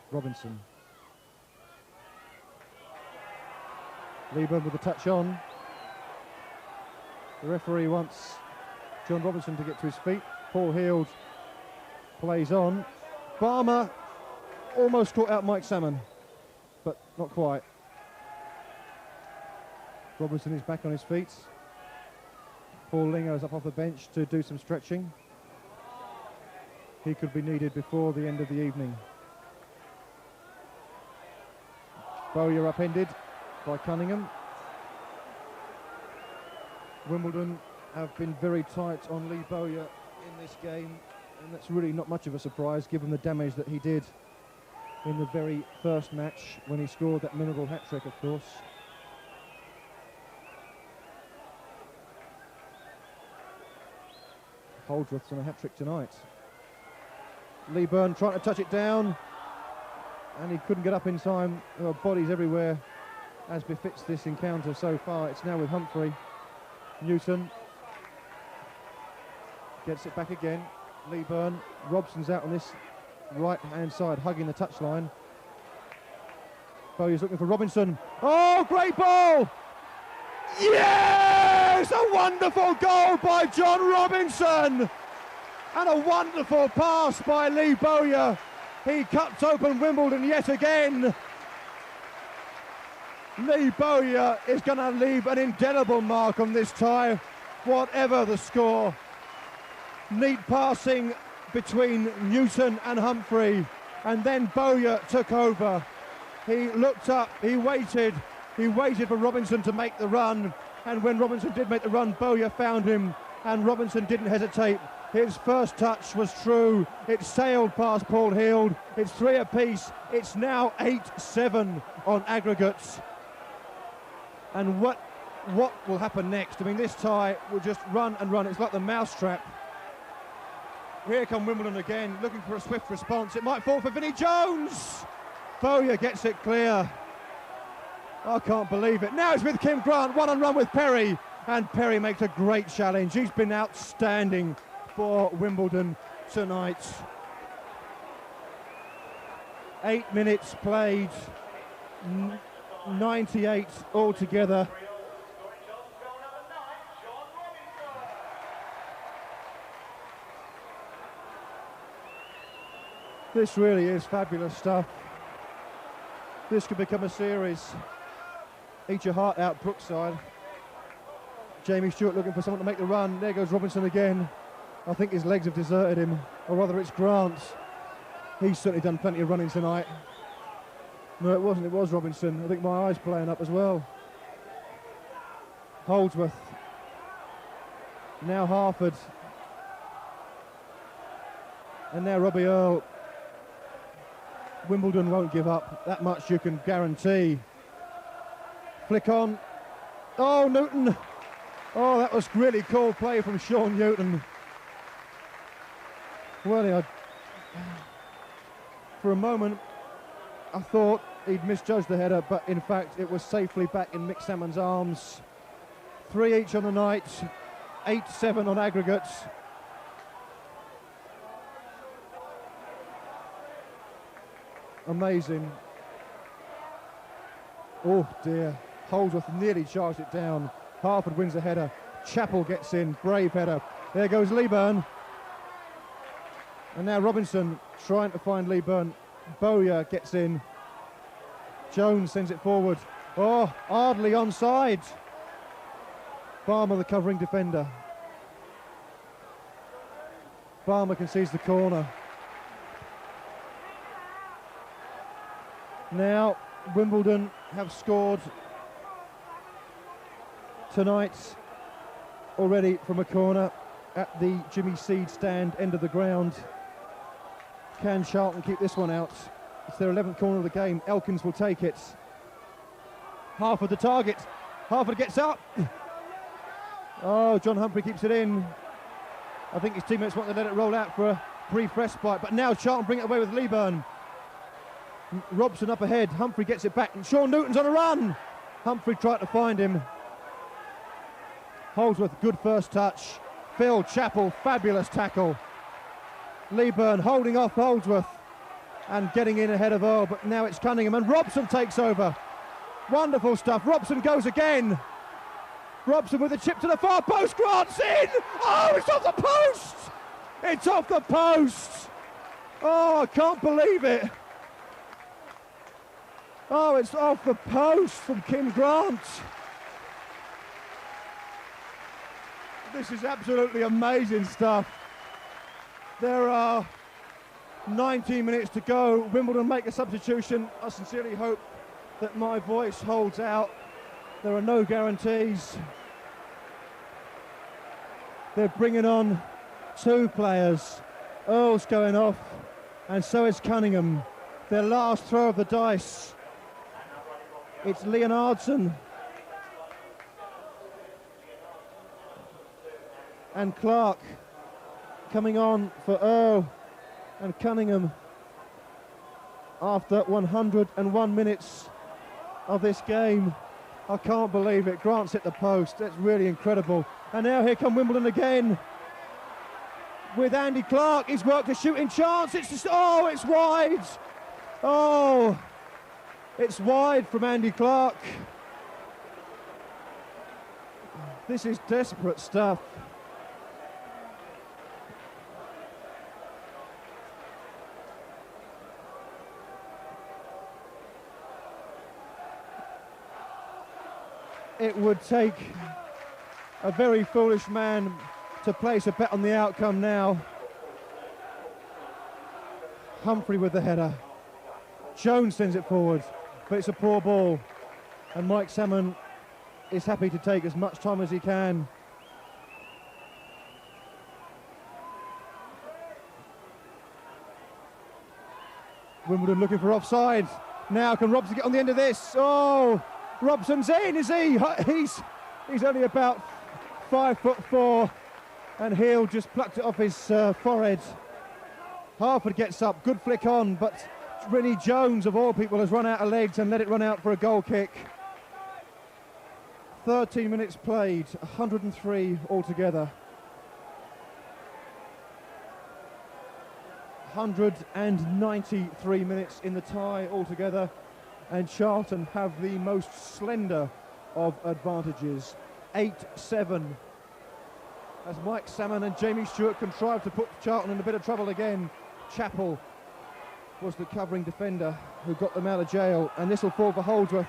Robinson. Leaburn with the touch on. The referee wants John Robinson to get to his feet. Paul Heald plays on. Balmer almost caught out Mike Salmon, but not quite. Robinson is back on his feet. Paul Linger is up off the bench to do some stretching. He could be needed before the end of the evening. Bowyer upended by Cunningham. Wimbledon have been very tight on Lee Bowyer in this game, and that's really not much of a surprise given the damage that he did in the very first match when he scored that memorable hat-trick, of course. Holdsworth's on a hat-trick tonight. Leaburn trying to touch it down, and he couldn't get up in time. There are bodies everywhere, as befits this encounter so far. It's now with Humphrey. Newton gets it back again. Leaburn. Robson's out on this right-hand side, hugging the touchline. Bowyer's looking for Robinson. Oh, great ball! Yes! A wonderful goal by John Robinson! And a wonderful pass by Lee Bowyer. He cuts open Wimbledon yet again. Lee Bowyer is going to leave an indelible mark on this tie, whatever the score. Neat passing between Newton and Humphrey, and then Bowyer took over. He looked up, he waited for Robinson to make the run, and when Robinson did make the run, Bowyer found him and Robinson didn't hesitate. His first touch was true. It sailed past Paul Heald. It's 3 apiece. It's now 8-7 on aggregates. And what will happen next? I mean, this tie will just run and run. It's like the mousetrap. Here come Wimbledon again, looking for a swift response. It might fall for Vinnie Jones. Bowyer gets it clear. I can't believe it. Now it's with Kim Grant, one on run with Perry. And Perry makes a great challenge. He's been outstanding for Wimbledon tonight. 8 minutes played, 98 altogether. This really is fabulous stuff. This could become a series. Eat your heart out, Brookside. Jamie Stuart looking for someone to make the run. There goes Robinson again. I think his legs have deserted him, or rather it's Grant. He's certainly done plenty of running tonight. No, it wasn't, it was Robinson. I think my eye's playing up as well. Holdsworth. Now Hartford. And now Robbie Earle. Wimbledon won't give up, that much you can guarantee. Flick on. Oh, Newton. Oh, that was really cool play from Sean Newton. Well, for a moment, I thought he'd misjudged the header, but in fact, it was safely back in Mick Salmon's arms. 3 each on the night, 8-7 on aggregates. Amazing. Oh dear, Holdsworth nearly charged it down. Hartford wins the header. Chapple gets in, brave header. There goes Leaburn. And now Robinson trying to find Leaburn. Bowyer gets in. Jones sends it forward. Oh, Ardley onside. Balmer the covering defender. Balmer concedes the corner. Now Wimbledon have scored tonight already from a corner at the Jimmy Seed stand, end of the ground. Can Charlton keep this one out? It's their 11th corner of the game. Elkins will take it. Hartford the target. Hartford gets up. Oh, John Humphrey keeps it in. I think his teammates want to let it roll out for a brief respite, but now Charlton bring it away with Leaburn. Robson up ahead, Humphrey gets it back, and Sean Newton's on a run. Humphrey tried to find him. Holdsworth, good first touch. Phil Chapple, fabulous tackle. Leaburn holding off Holdsworth and getting in ahead of Earle, but now it's Cunningham, and Robson takes over. Wonderful stuff. Robson goes again. Robson with a chip to the far post. Grant's in. Oh, it's off the post. It's off the post. Oh, I can't believe it. Oh, it's off the post from Kim Grant. This is absolutely amazing stuff. There are 19 minutes to go. Wimbledon make a substitution. I sincerely hope that my voice holds out. There are no guarantees. They're bringing on 2 players. Earle's going off, and so is Cunningham. Their last throw of the dice. It's Leonhardsen and Clarke coming on for Earle and Cunningham after 101 minutes of this game. I can't believe it. Grant's hit the post. That's really incredible. And now here come Wimbledon again with Andy Clarke. He's worked a shooting chance. It's just, oh, it's wide. Oh, it's wide from Andy Clarke. This is desperate stuff. It would take a very foolish man to place a bet on the outcome now. Humphrey with the header. Jones sends it forward, but it's a poor ball. And Mike Salmon is happy to take as much time as he can. Wimbledon looking for offside. Now can Robson get on the end of this? Oh, Robson's in, is he? He's only about 5'4", and Heal just plucked it off his forehead. Hartford gets up, good flick on, but Rennie Jones, of all people, has run out of legs and let it run out for a goal kick. 13 minutes played, 103 altogether. 193 minutes in the tie altogether, and Charlton have the most slender of advantages. 8-7. As Mike Salmon and Jamie Stuart contrived to put Charlton in a bit of trouble again. Chapple was the covering defender who got them out of jail, and this will fall for Holdsworth.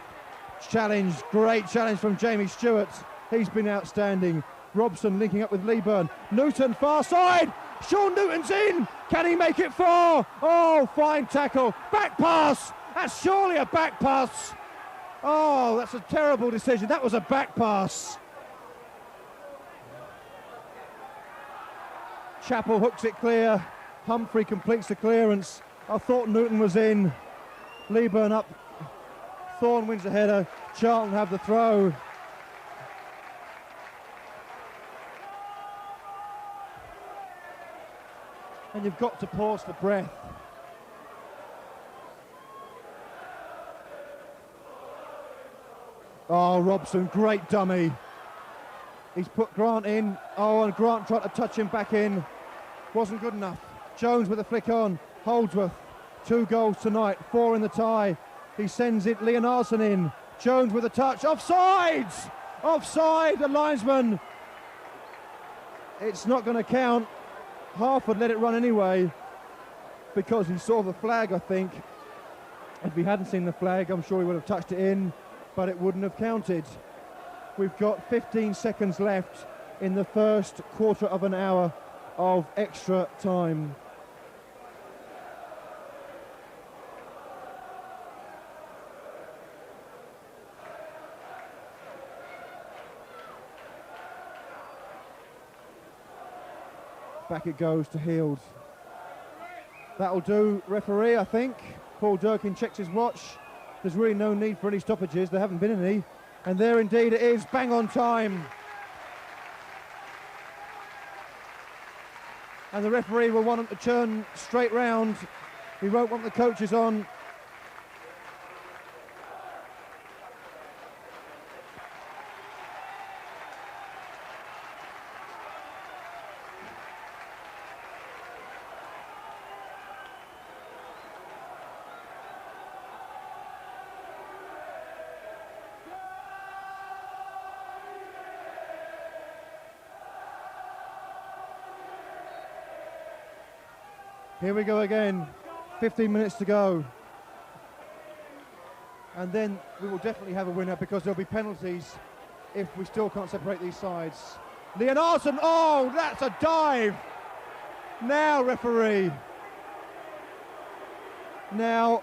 Challenge, great challenge from Jamie Stuart. He's been outstanding. Robson linking up with Leaburn. Newton far side. Sean Newton's in. Can he make it 4? Oh, fine tackle. Back pass. That's surely a back pass. Oh, that's a terrible decision. That was a back pass. Chapple hooks it clear. Humphrey completes the clearance. I thought Newton was in. Leaburn up. Thorn wins the header. Charlton have the throw. And you've got to pause for breath. Oh, Robson, great dummy. He's put Grant in. Oh, and Grant tried to touch him back in. Wasn't good enough. Jones with a flick on. Holdsworth, 2 goals tonight, 4 in the tie. He sends it, Leonhardsen in. Jones with a touch. Offsides! Offside, the linesman. It's not going to count. Hartford let it run anyway because he saw the flag, I think. If he hadn't seen the flag, I'm sure he would have touched it in, but it wouldn't have counted. We've got 15 seconds left in the first quarter of an hour of extra time. Back it goes to Heald. That'll do, referee, I think. Paul Durkin checks his watch. There's really no need for any stoppages. There haven't been any. And there indeed it is, bang on time. And the referee will want him to turn straight round. He won't want the coaches on. Here we go again, 15 minutes to go. And then we will definitely have a winner because there'll be penalties if we still can't separate these sides. Leonhardsen, oh, that's a dive! Now, referee. Now,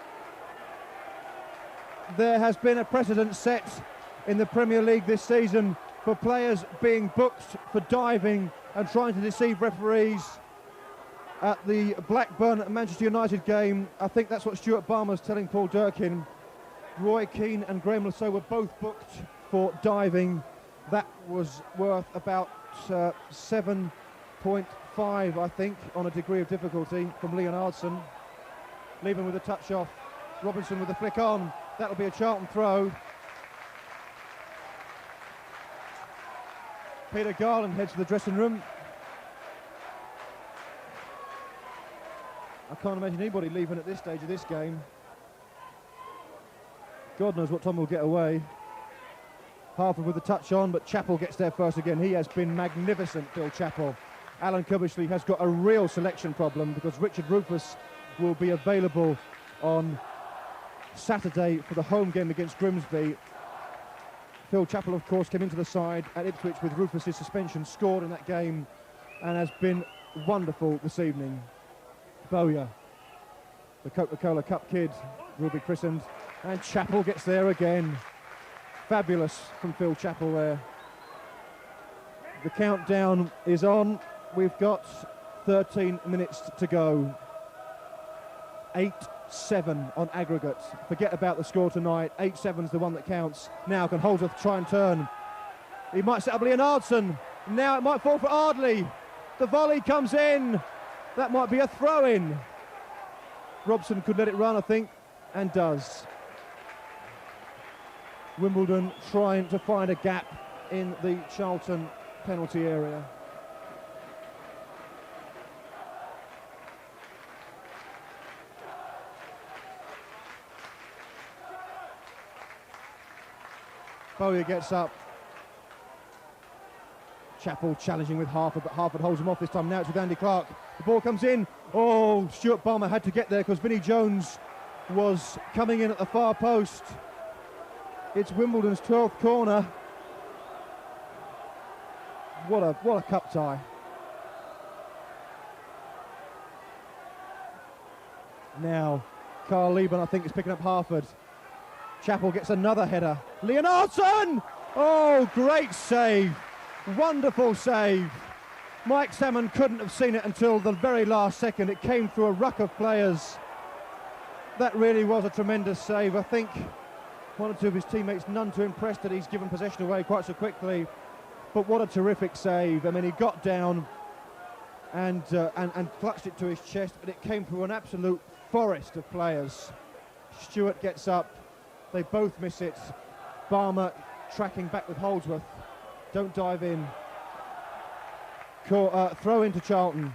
there has been a precedent set in the Premier League this season for players being booked for diving and trying to deceive referees. At the Blackburn-Manchester United game, I think that's what Stuart Balmer's telling Paul Durkin. Roy Keane and Graham Lasso were both booked for diving. That was worth about 7.5, I think, on a degree of difficulty from Leonhardsen. Leaburn with a touch off. Robinson with a flick on. That'll be a Charlton throw. Peter Garland heads to the dressing room. I can't imagine anybody leaving at this stage of this game. God knows what time will get away. Hartford with the touch on, but Chapple gets there first again. He has been magnificent, Phil Chapple. Alan Cubishley has got a real selection problem because Richard Rufus will be available on Saturday for the home game against Grimsby. Phil Chapple, of course, came into the side at Ipswich with Rufus's suspension, scored in that game and has been wonderful this evening. Bowyer, the Coca-Cola Cup kid, will be christened, and Chapple gets there again. Fabulous from Phil Chapple there. The countdown is on. We've got 13 minutes to go. 8 8-7 on aggregate. Forget about the score tonight. 8-7's the one that counts. Now can Holdsworth try and turn? He might set up Leonhardsen. Now it might fall for Ardley. The volley comes in. That might be a throw-in. Robson could let it run, I think, and does. Wimbledon trying to find a gap in the Charlton penalty area. Bowyer gets up. Chapple challenging with Hartford, but Hartford holds him off this time. Now it's with Andy Clarke. The ball comes in. Oh, Stuart Balmer had to get there because Vinnie Jones was coming in at the far post. It's Wimbledon's 12th corner. What a cup tie. Now, Carl Leaburn, I think, is picking up Hartford. Chapple gets another header. Leonhardsen! Oh, great save. Wonderful save. Mike Salmon couldn't have seen it until the very last second. It came through a ruck of players. That really was a tremendous save. I think one or two of his teammates, none too impressed that he's given possession away quite so quickly. But what a terrific save. I mean, he got down and clutched it to his chest, but it came through an absolute forest of players. Stuart gets up. They both miss it. Balmer tracking back with Holdsworth. Don't dive in. Throw into Charlton.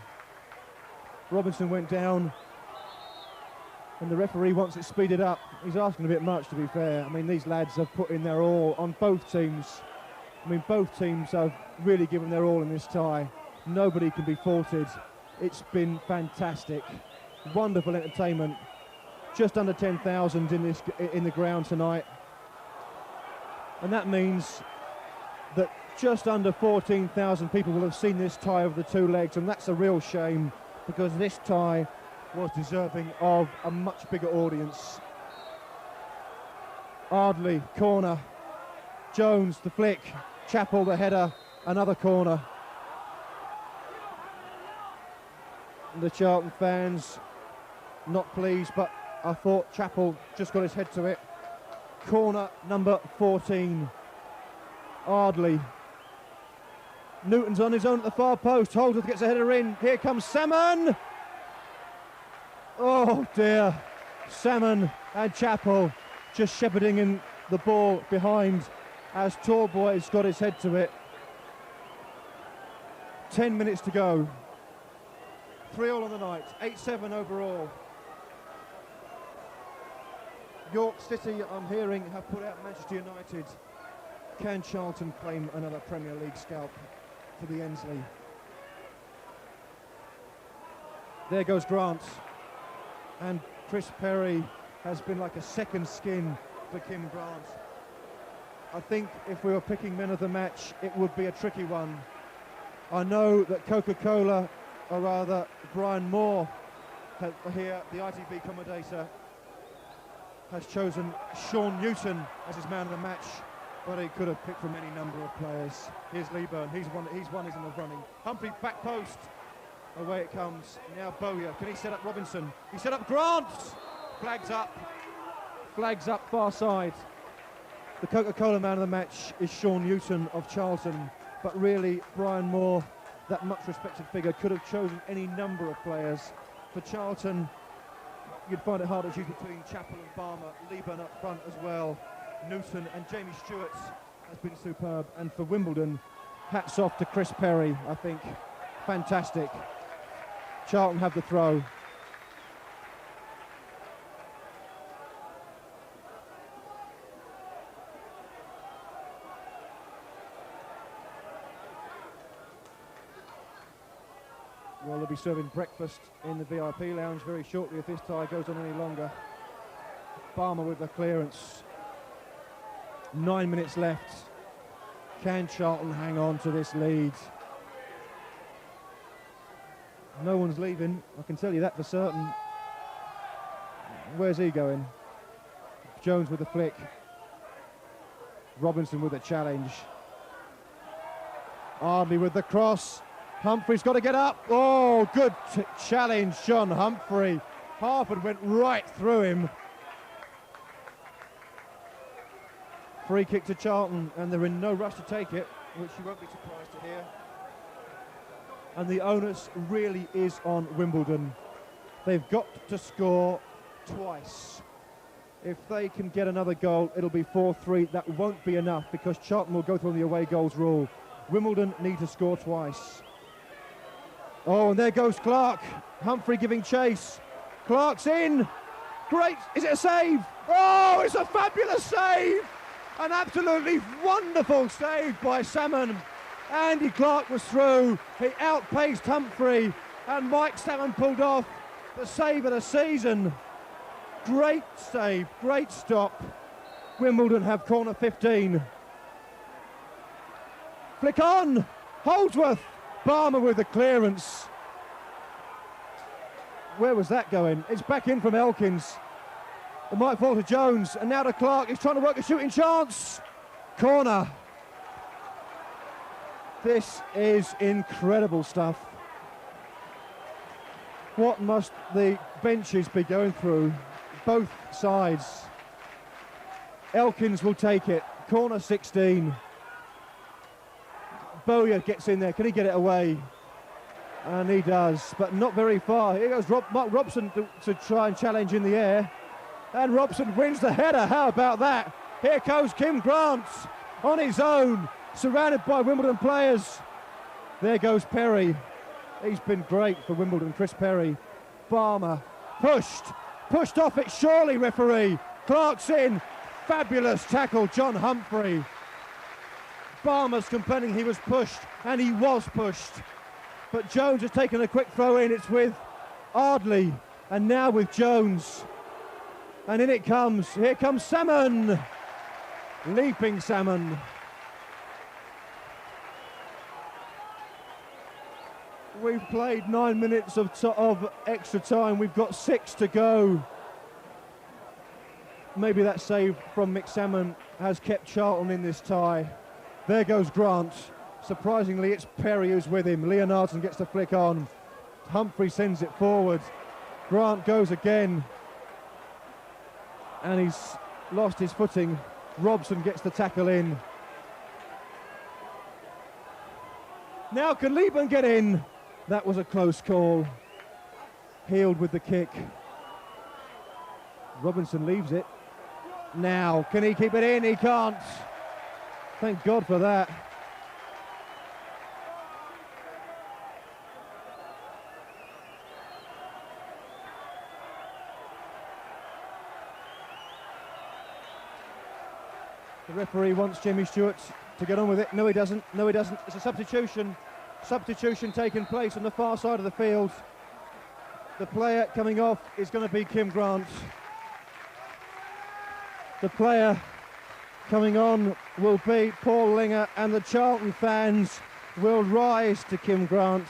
Robson went down, and the referee wants it speeded up. He's asking a bit much, to be fair. I mean, these lads have put in their all on both teams. I mean, both teams have really given their all in this tie. Nobody can be faulted. It's been fantastic. Wonderful entertainment. Just under 10,000 in the ground tonight. And that means that just under 14,000 people will have seen this tie over the two legs, and that's a real shame because this tie was deserving of a much bigger audience. Ardley, corner. Jones, the flick. Chapple, the header. Another corner. And the Charlton fans not pleased, but I thought Chapple just got his head to it. Corner number 14. Ardley. Newton's on his own at the far post. Holdsworth gets a header in. Here comes Salmon. Oh dear. Salmon and Chapple just shepherding in the ball behind as Talboys got his head to it. 10 minutes to go. 3-all on the night. 8-7 overall. York City, I'm hearing, have put out Manchester United. Can Charlton claim another Premier League scalp for the Ensley? There goes Grant. And Chris Perry has been like a second skin for Kim Grant. I think if we were picking men of the match, it would be a tricky one. I know that Coca-Cola, or rather Brian Moore, here, the ITV commentator, has chosen Sean Newton as his man of the match, but he could have picked from any number of players. Here's Leaburn, he's one is in the running. Humphrey back post, away it comes. Now Bowyer, can he set up Robinson? He set up Grant! Flags up far side. The Coca-Cola man of the match is Sean Newton of Charlton, but really Brian Moore, that much respected figure, could have chosen any number of players. For Charlton, you'd find it hard to choose between Chapple and Balmer. Leaburn up front as well. Newton and Jamie Stuart has been superb. And for Wimbledon, hats off to Chris Perry, I think. Fantastic. Charlton have the throw. Well, they'll be serving breakfast in the VIP lounge very shortly if this tie goes on any longer. Balmer with the clearance. 9 minutes left. Can Charlton hang on to this lead? No one's leaving, I can tell you that for certain. Where's he going? Jones with the flick. Robinson with a challenge. Ardley with the cross. Humphrey's got to get up. Oh, good challenge, John Humphrey. Hartford went right through him. Free kick to Charlton, and they're in no rush to take it, which you won't be surprised to hear. And the onus really is on Wimbledon. They've got to score twice. If they can get another goal, it'll be 4-3. That won't be enough because Charlton will go through the away goals rule. Wimbledon need to score twice. Oh, and there goes Clarke. Humphrey giving chase. Clarke's in. Great. Is it a save? Oh, it's a fabulous save. An absolutely wonderful save by Salmon. Andy Clarke was through. He outpaced Humphrey, and Mike Salmon pulled off the save of the season. Great save, great stop. Wimbledon have corner 15. Flick on. Holdsworth. Balmer with the clearance. Where was that going? It's back in from Elkins. It might fall to Jones, and now to Clarke. He's trying to work a shooting chance. Corner. This is incredible stuff. What must the benches be going through? Both sides. Elkins will take it. Corner 16. Bowyer gets in there. Can he get it away? And he does, but not very far. Here goes Robson to try and challenge in the air. And Robson wins the header. How about that? Here goes Kim Grant on his own, surrounded by Wimbledon players. There goes Perry. He's been great for Wimbledon, Chris Perry. Balmer pushed off it surely, referee. Clarke's in. Fabulous tackle, John Humphrey. Balmer's complaining he was pushed, and he was pushed. But Jones has taken a quick throw in. It's with Ardley, and now with Jones. And in it comes. Here comes Salmon. Leaping Salmon. We've played 9 minutes of extra time. We've got 6 to go. Maybe that save from Mick Salmon has kept Charlton in this tie. There goes Grant. Surprisingly, it's Perry who's with him. Leonhardsen gets the flick on. Humphrey sends it forward. Grant goes again. And he's lost his footing. Robson gets the tackle in. Now can Leaburn get in? That was a close call. Healed with the kick. Robinson leaves it. Now, can he keep it in? He can't. Thank God for that. The referee wants Jimmy Stuart to get on with it. No, he doesn't. No, he doesn't. It's a substitution. Substitution taking place on the far side of the field. The player coming off is going to be Kim Grant. The player coming on will be Paul Linger, and the Charlton fans will rise to Kim Grant.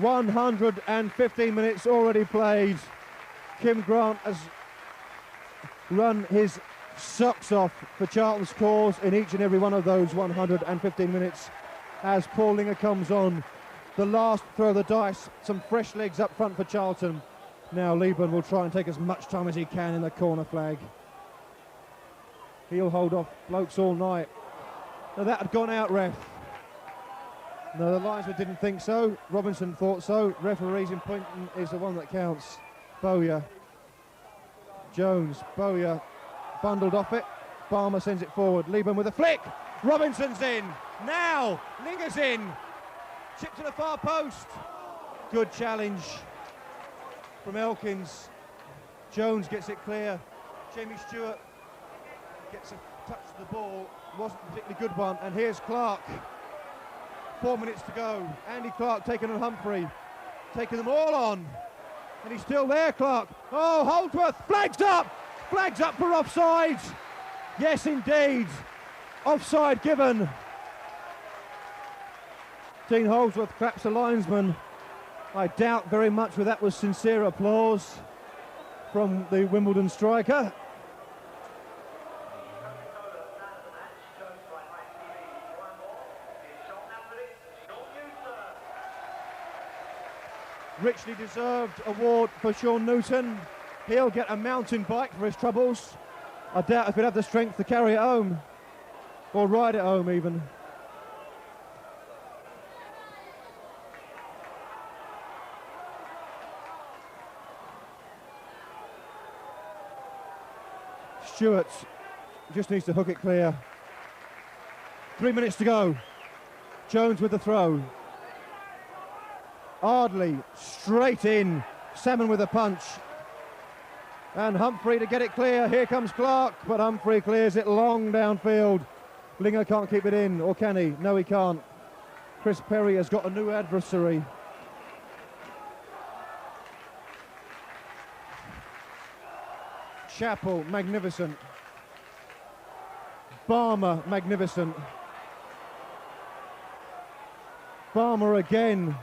"115 minutes already played. Kim Grant has run his socks off for Charlton's cause in each and every one of those 115 minutes. As Paul Linger comes on, the last throw of the dice, some fresh legs up front for Charlton. Now Leaburn will try and take as much time as he can in the corner flag. He'll hold off blokes all night. Now that had gone out, ref. No, the linesman didn't think so. Robinson thought so. Referee's appointment is the one that counts. Bowyer. Jones. Bowyer bundled off it. Balmer sends it forward. Leaburn with a flick. Robinson's in. Now Linger's in. Chip to the far post. Good challenge from Elkins. Jones gets it clear. Jamie Stewart gets a touch to the ball. Wasn't a particularly good one. And here's Clarke. 4 minutes to go. Andy Clarke taking on Humphrey. Taking them all on. And he's still there, Clarke. Oh, Holdsworth, flags up! Flags up for offside. Yes, indeed. Offside given. Dean Holdsworth claps the linesman. I doubt very much whether that was sincere applause from the Wimbledon striker. Richly deserved award for Sean Newton. He'll get a mountain bike for his troubles. I doubt if he'd have the strength to carry it home, or ride it home even. Stuart just needs to hook it clear. 3 minutes to go. Jones with the throw. Ardley straight in. Salmon with a punch. And Humphrey to get it clear. Here comes Clarke, but Humphrey clears it long downfield. Linger can't keep it in, or can he? No, he can't. Chris Perry has got a new adversary. Chapple, magnificent. Balmer, magnificent. Balmer again.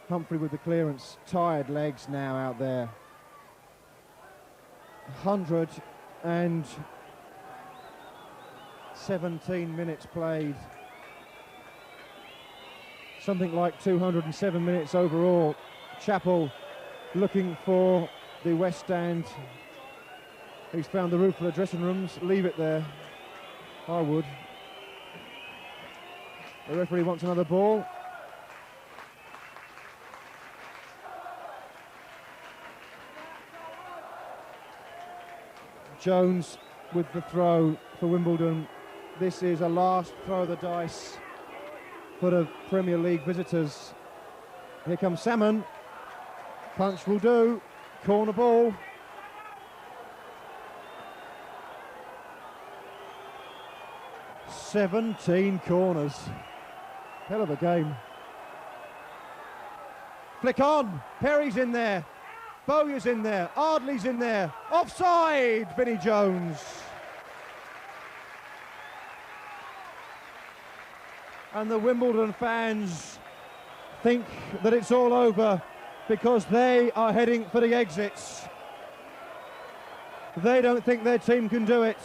Humphrey with the clearance. Tired legs now out there. 117 minutes played. Something like 207 minutes overall. Chapple looking for the West Stand. He's found the roof of the dressing rooms. Leave it there. I would. The referee wants another ball. Jones with the throw for Wimbledon. This is a last throw of the dice for the Premier League visitors. Here comes Salmon. Punch will do. Corner ball. "17 corners. Hell of a game. Flick on. Perry's in there. Bowyer's in there. Ardley's in there. Offside, Vinnie Jones. And the Wimbledon fans think that it's all over because they are heading for the exits. They don't think their team can do it.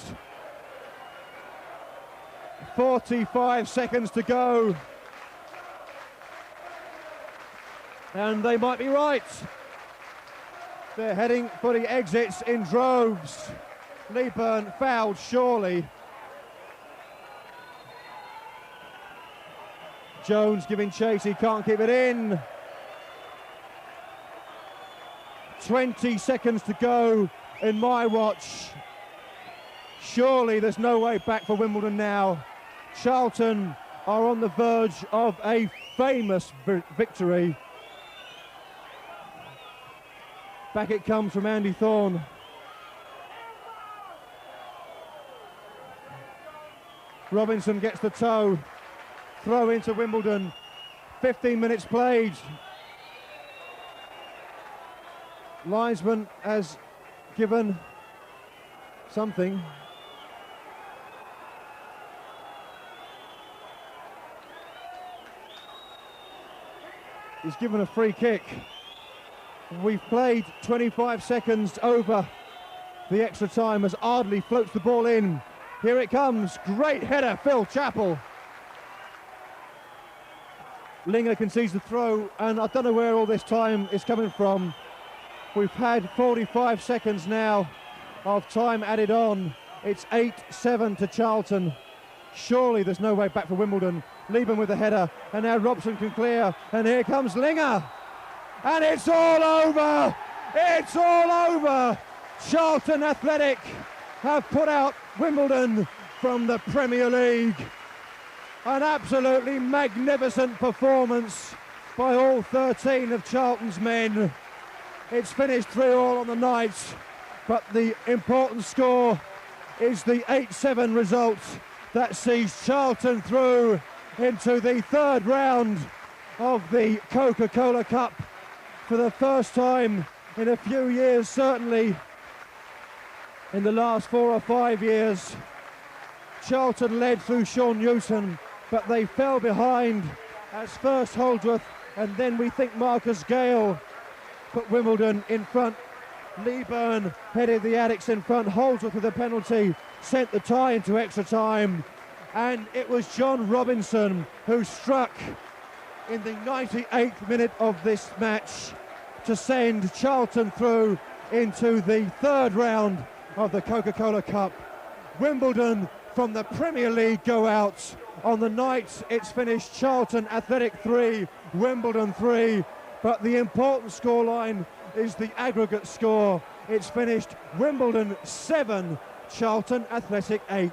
45 seconds to go. And they might be right. They're heading for the exits in droves. Leaburn fouled, surely. Jones giving chase, he can't keep it in. 20 seconds to go in my watch. Surely there's no way back for Wimbledon now. Charlton are on the verge of a famous victory. Back it comes from Andy Thorn. Robinson gets the toe. Throw into Wimbledon. 15 minutes played. Linesman has given something. He's given a free kick. We've played 25 seconds over the extra time as Ardley floats the ball in. Here it comes. Great header, Phil Chapple. Linger concedes the throw, and I don't know where all this time is coming from. We've had 45 seconds now of time added on. It's 8-7 to Charlton. Surely there's no way back for Wimbledon. Leaburn with the header, and now Robson can clear, and here comes Linger. And it's all over! It's all over! Charlton Athletic have put out Wimbledon from the Premier League. An absolutely magnificent performance by all 13 of Charlton's men. It's finished 3-3 on the night, but the important score is the 8-7 result that sees Charlton through into the third round of the Coca-Cola Cup for the first time in a few years, certainly in the last 4 or 5 years. Charlton led through Sean Newton, but they fell behind as first Holdsworth and then we think Marcus Gayle put Wimbledon in front. Leaburn headed the Addicts in front. Holdsworth with a penalty sent the tie into extra time. and it was John Robinson who struck in the 98th minute of this match to send Charlton through into the third round of the Coca-Cola Cup. Wimbledon from the Premier League go out. On the night it's finished Charlton Athletic 3, Wimbledon 3, but the important scoreline is the aggregate score. It's finished Wimbledon 7, Charlton Athletic 8.